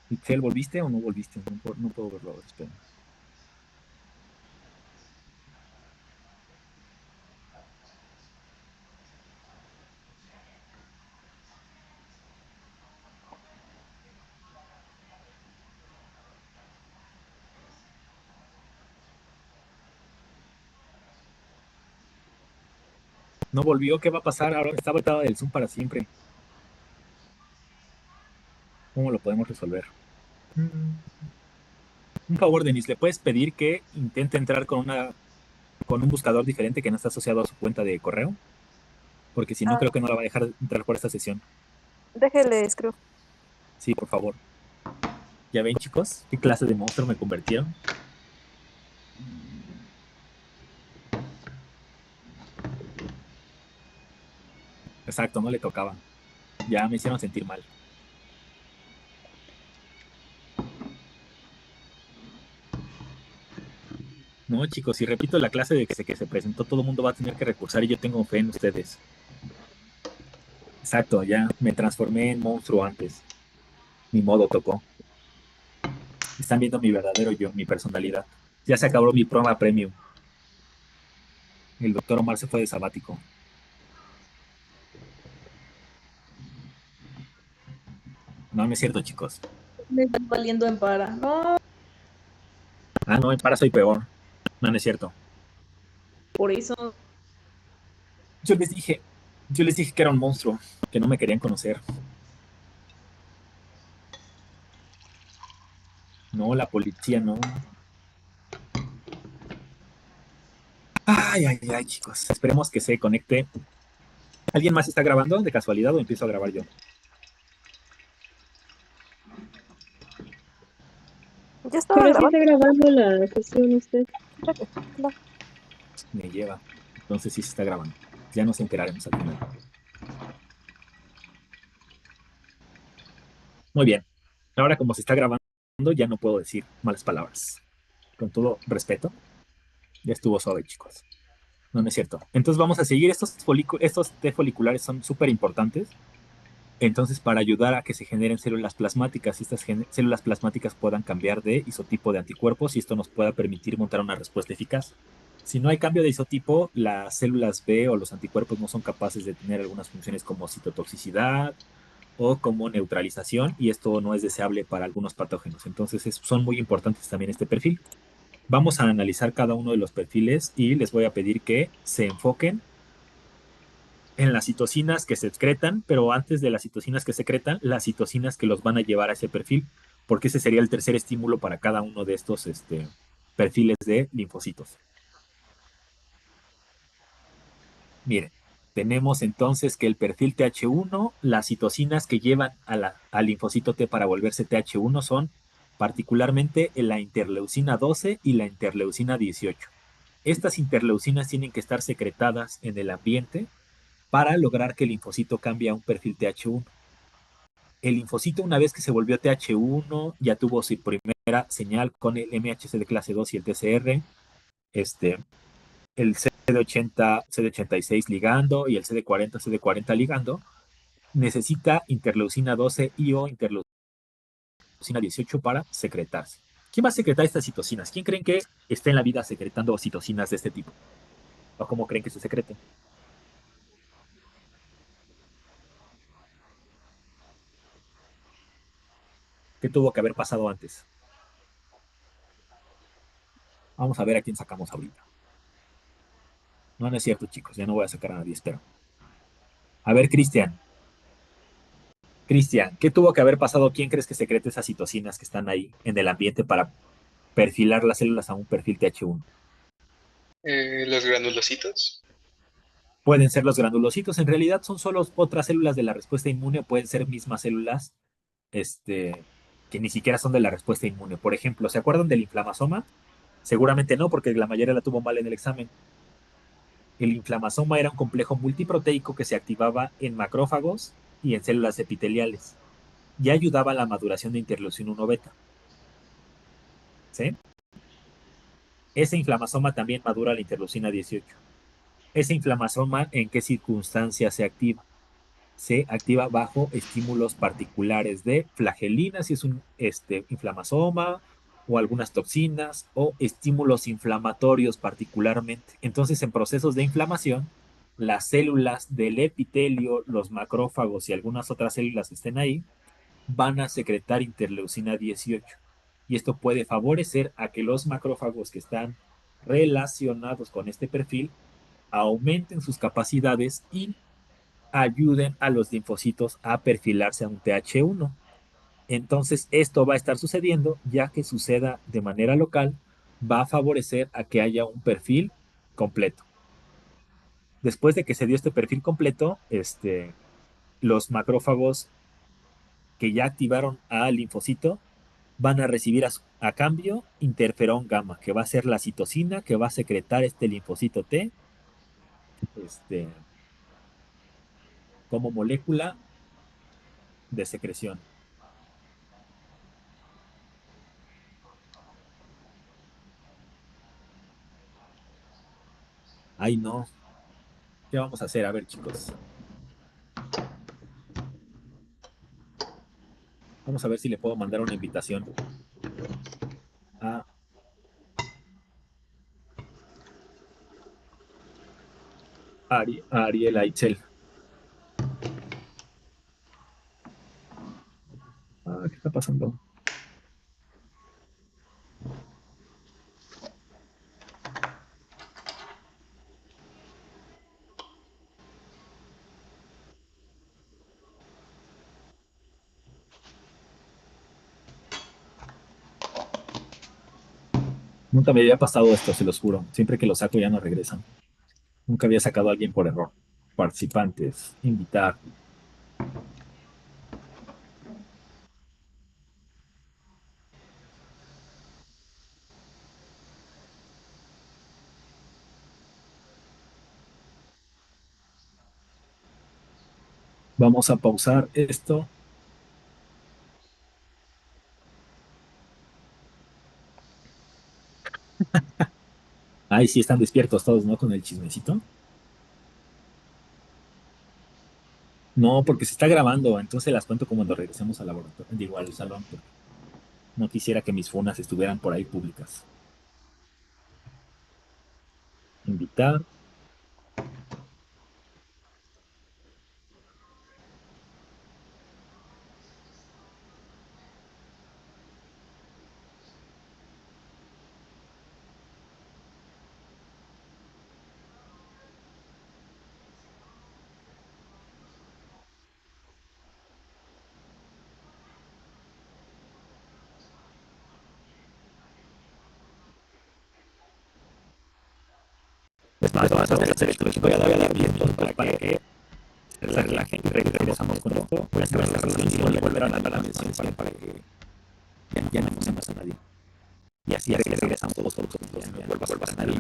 Itzel, ¿volviste o no volviste? No puedo verlo ahora, espera. No volvió, ¿qué va a pasar? Ahora está vetada del Zoom para siempre. ¿Cómo lo podemos resolver? Un favor, Denise, ¿le puedes pedir que intente entrar con un buscador diferente que no está asociado a su cuenta de correo? Porque si no, Ah, creo que no la va a dejar entrar por esta sesión. déjele, escribo. Sí, por favor. ¿Ya ven, chicos? ¿Qué clase de monstruo me convirtieron? Exacto, no le tocaba. Ya me hicieron sentir mal. No, chicos, si repito la clase de que se presentó, todo el mundo va a tener que recursar y yo tengo fe en ustedes. Exacto, ya me transformé en monstruo antes. Mi modo tocó. Están viendo mi verdadero yo, mi personalidad. Ya se acabó mi prueba premium. El doctor Omar se fue de sabático. No, no es cierto, chicos. Me están valiendo en para. No, Ah, no, en para soy peor. No, no es cierto. por eso. Yo les dije, yo les dije que era un monstruo, que no me querían conocer. No, la policía no. Ay, ay, ay, chicos. Esperemos que se conecte. ¿Alguien más está grabando de casualidad o empiezo a grabar yo? Ya estaba Pero sí grabando. está grabando la sesión usted. Claro. Me lleva. Entonces sí se está grabando. Ya nos enteraremos al final. Muy bien. Ahora como se está grabando, ya no puedo decir malas palabras. Con todo respeto, ya estuvo suave, chicos. No, no es cierto. Entonces vamos a seguir. Estos T foliculares son súper importantes. Entonces, para ayudar a que se generen células plasmáticas y estas células plasmáticas puedan cambiar de isotipo de anticuerpos y esto nos pueda permitir montar una respuesta eficaz. Si no hay cambio de isotipo, las células B o los anticuerpos no son capaces de tener algunas funciones como citotoxicidad o como neutralización y esto no es deseable para algunos patógenos. Entonces, son muy importantes también este perfil. Vamos a analizar cada uno de los perfiles y les voy a pedir que se enfoquen en las citocinas que se excretan, pero antes de las citocinas que secretan, las citocinas que los van a llevar a ese perfil, porque ese sería el tercer estímulo para cada uno de estos perfiles de linfocitos. Miren, tenemos entonces que el perfil TH1, las citocinas que llevan al linfocito T para volverse TH1 son particularmente la interleucina 12 y la interleucina 18. Estas interleucinas tienen que estar secretadas en el ambiente para lograr que el linfocito cambie a un perfil TH1. El linfocito, una vez que se volvió TH1, ya tuvo su primera señal con el MHC de clase 2 y el TCR, el CD80, CD86 ligando y el CD40, CD40 ligando, necesita interleucina 12 y o interleucina 18 para secretarse. ¿Quién va a secretar estas citocinas? ¿Quién creen que está en la vida secretando citocinas de este tipo? ¿O cómo creen que se secreten? ¿Qué tuvo que haber pasado antes? Vamos a ver a quién sacamos ahorita. No, no es cierto, chicos. Ya no voy a sacar a nadie, espero. A ver, Cristian. Cristian, ¿qué tuvo que haber pasado? ¿Quién crees que secrete esas citocinas que están ahí en el ambiente para perfilar las células a un perfil TH1? Los granulocitos. Pueden ser los granulocitos. En realidad son solo otras células de la respuesta inmune o pueden ser mismas células que ni siquiera son de la respuesta inmune. Por ejemplo, ¿se acuerdan del inflamasoma? Seguramente no, porque la mayoría la tuvo mal en el examen. El inflamasoma era un complejo multiproteico que se activaba en macrófagos y en células epiteliales y ayudaba a la maduración de interleucina 1 beta. ¿Sí? Ese inflamasoma también madura la interleucina 18. Ese inflamasoma, ¿en qué circunstancias se activa? Se activa bajo estímulos particulares de flagelina, si es un inflamasoma, o algunas toxinas, o estímulos inflamatorios particularmente. Entonces, en procesos de inflamación, las células del epitelio, los macrófagos y algunas otras células que estén ahí, van a secretar interleucina 18. Y esto puede favorecer a que los macrófagos que están relacionados con este perfil aumenten sus capacidades y ayuden a los linfocitos a perfilarse a un TH1. Entonces, esto va a estar sucediendo, ya que suceda de manera local, va a favorecer a que haya un perfil completo. Después de que se dio este perfil completo, los macrófagos que ya activaron al linfocito van a recibir a cambio interferón gamma, que va a ser la citocina que va a secretar este linfocito T este, como molécula de secreción. Ay, no. ¿Qué vamos a hacer? A ver, chicos. Vamos a ver si le puedo mandar una invitación a, a Ariel Aitzel. ¿Qué está pasando? Nunca me había pasado esto, se los juro. Siempre que lo saco ya no regresan. Nunca había sacado a alguien por error. Participantes, invitar. Vamos a pausar esto. Ay, sí, están despiertos todos, ¿no? Con el chismecito. No, porque se está grabando, entonces las cuento como cuando regresemos al laboratorio, digo, al salón, porque no quisiera que mis funas estuvieran por ahí públicas. Invitar. Es más, vamos a hacer esto, les voy a dar abierto para que se relajen y regresamos con esto. Voy a hacer la relación y voy a volver a la mención para que ya no se pasa a nadie. Y así regresamos todos juntos, ya no vuelva a pasar nadie.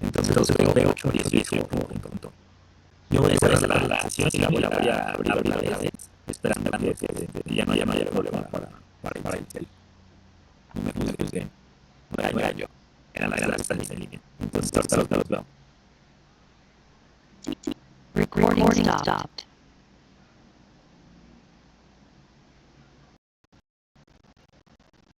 Entonces, de 8 a 10 en punto. Yo voy a hacer la sesión y la voy a abrir la vez, esperando que ya no haya mayor problema para el cel. No me juzguen, no era yo, era la que está en línea. Entonces, ahorita los veo. Recording stopped.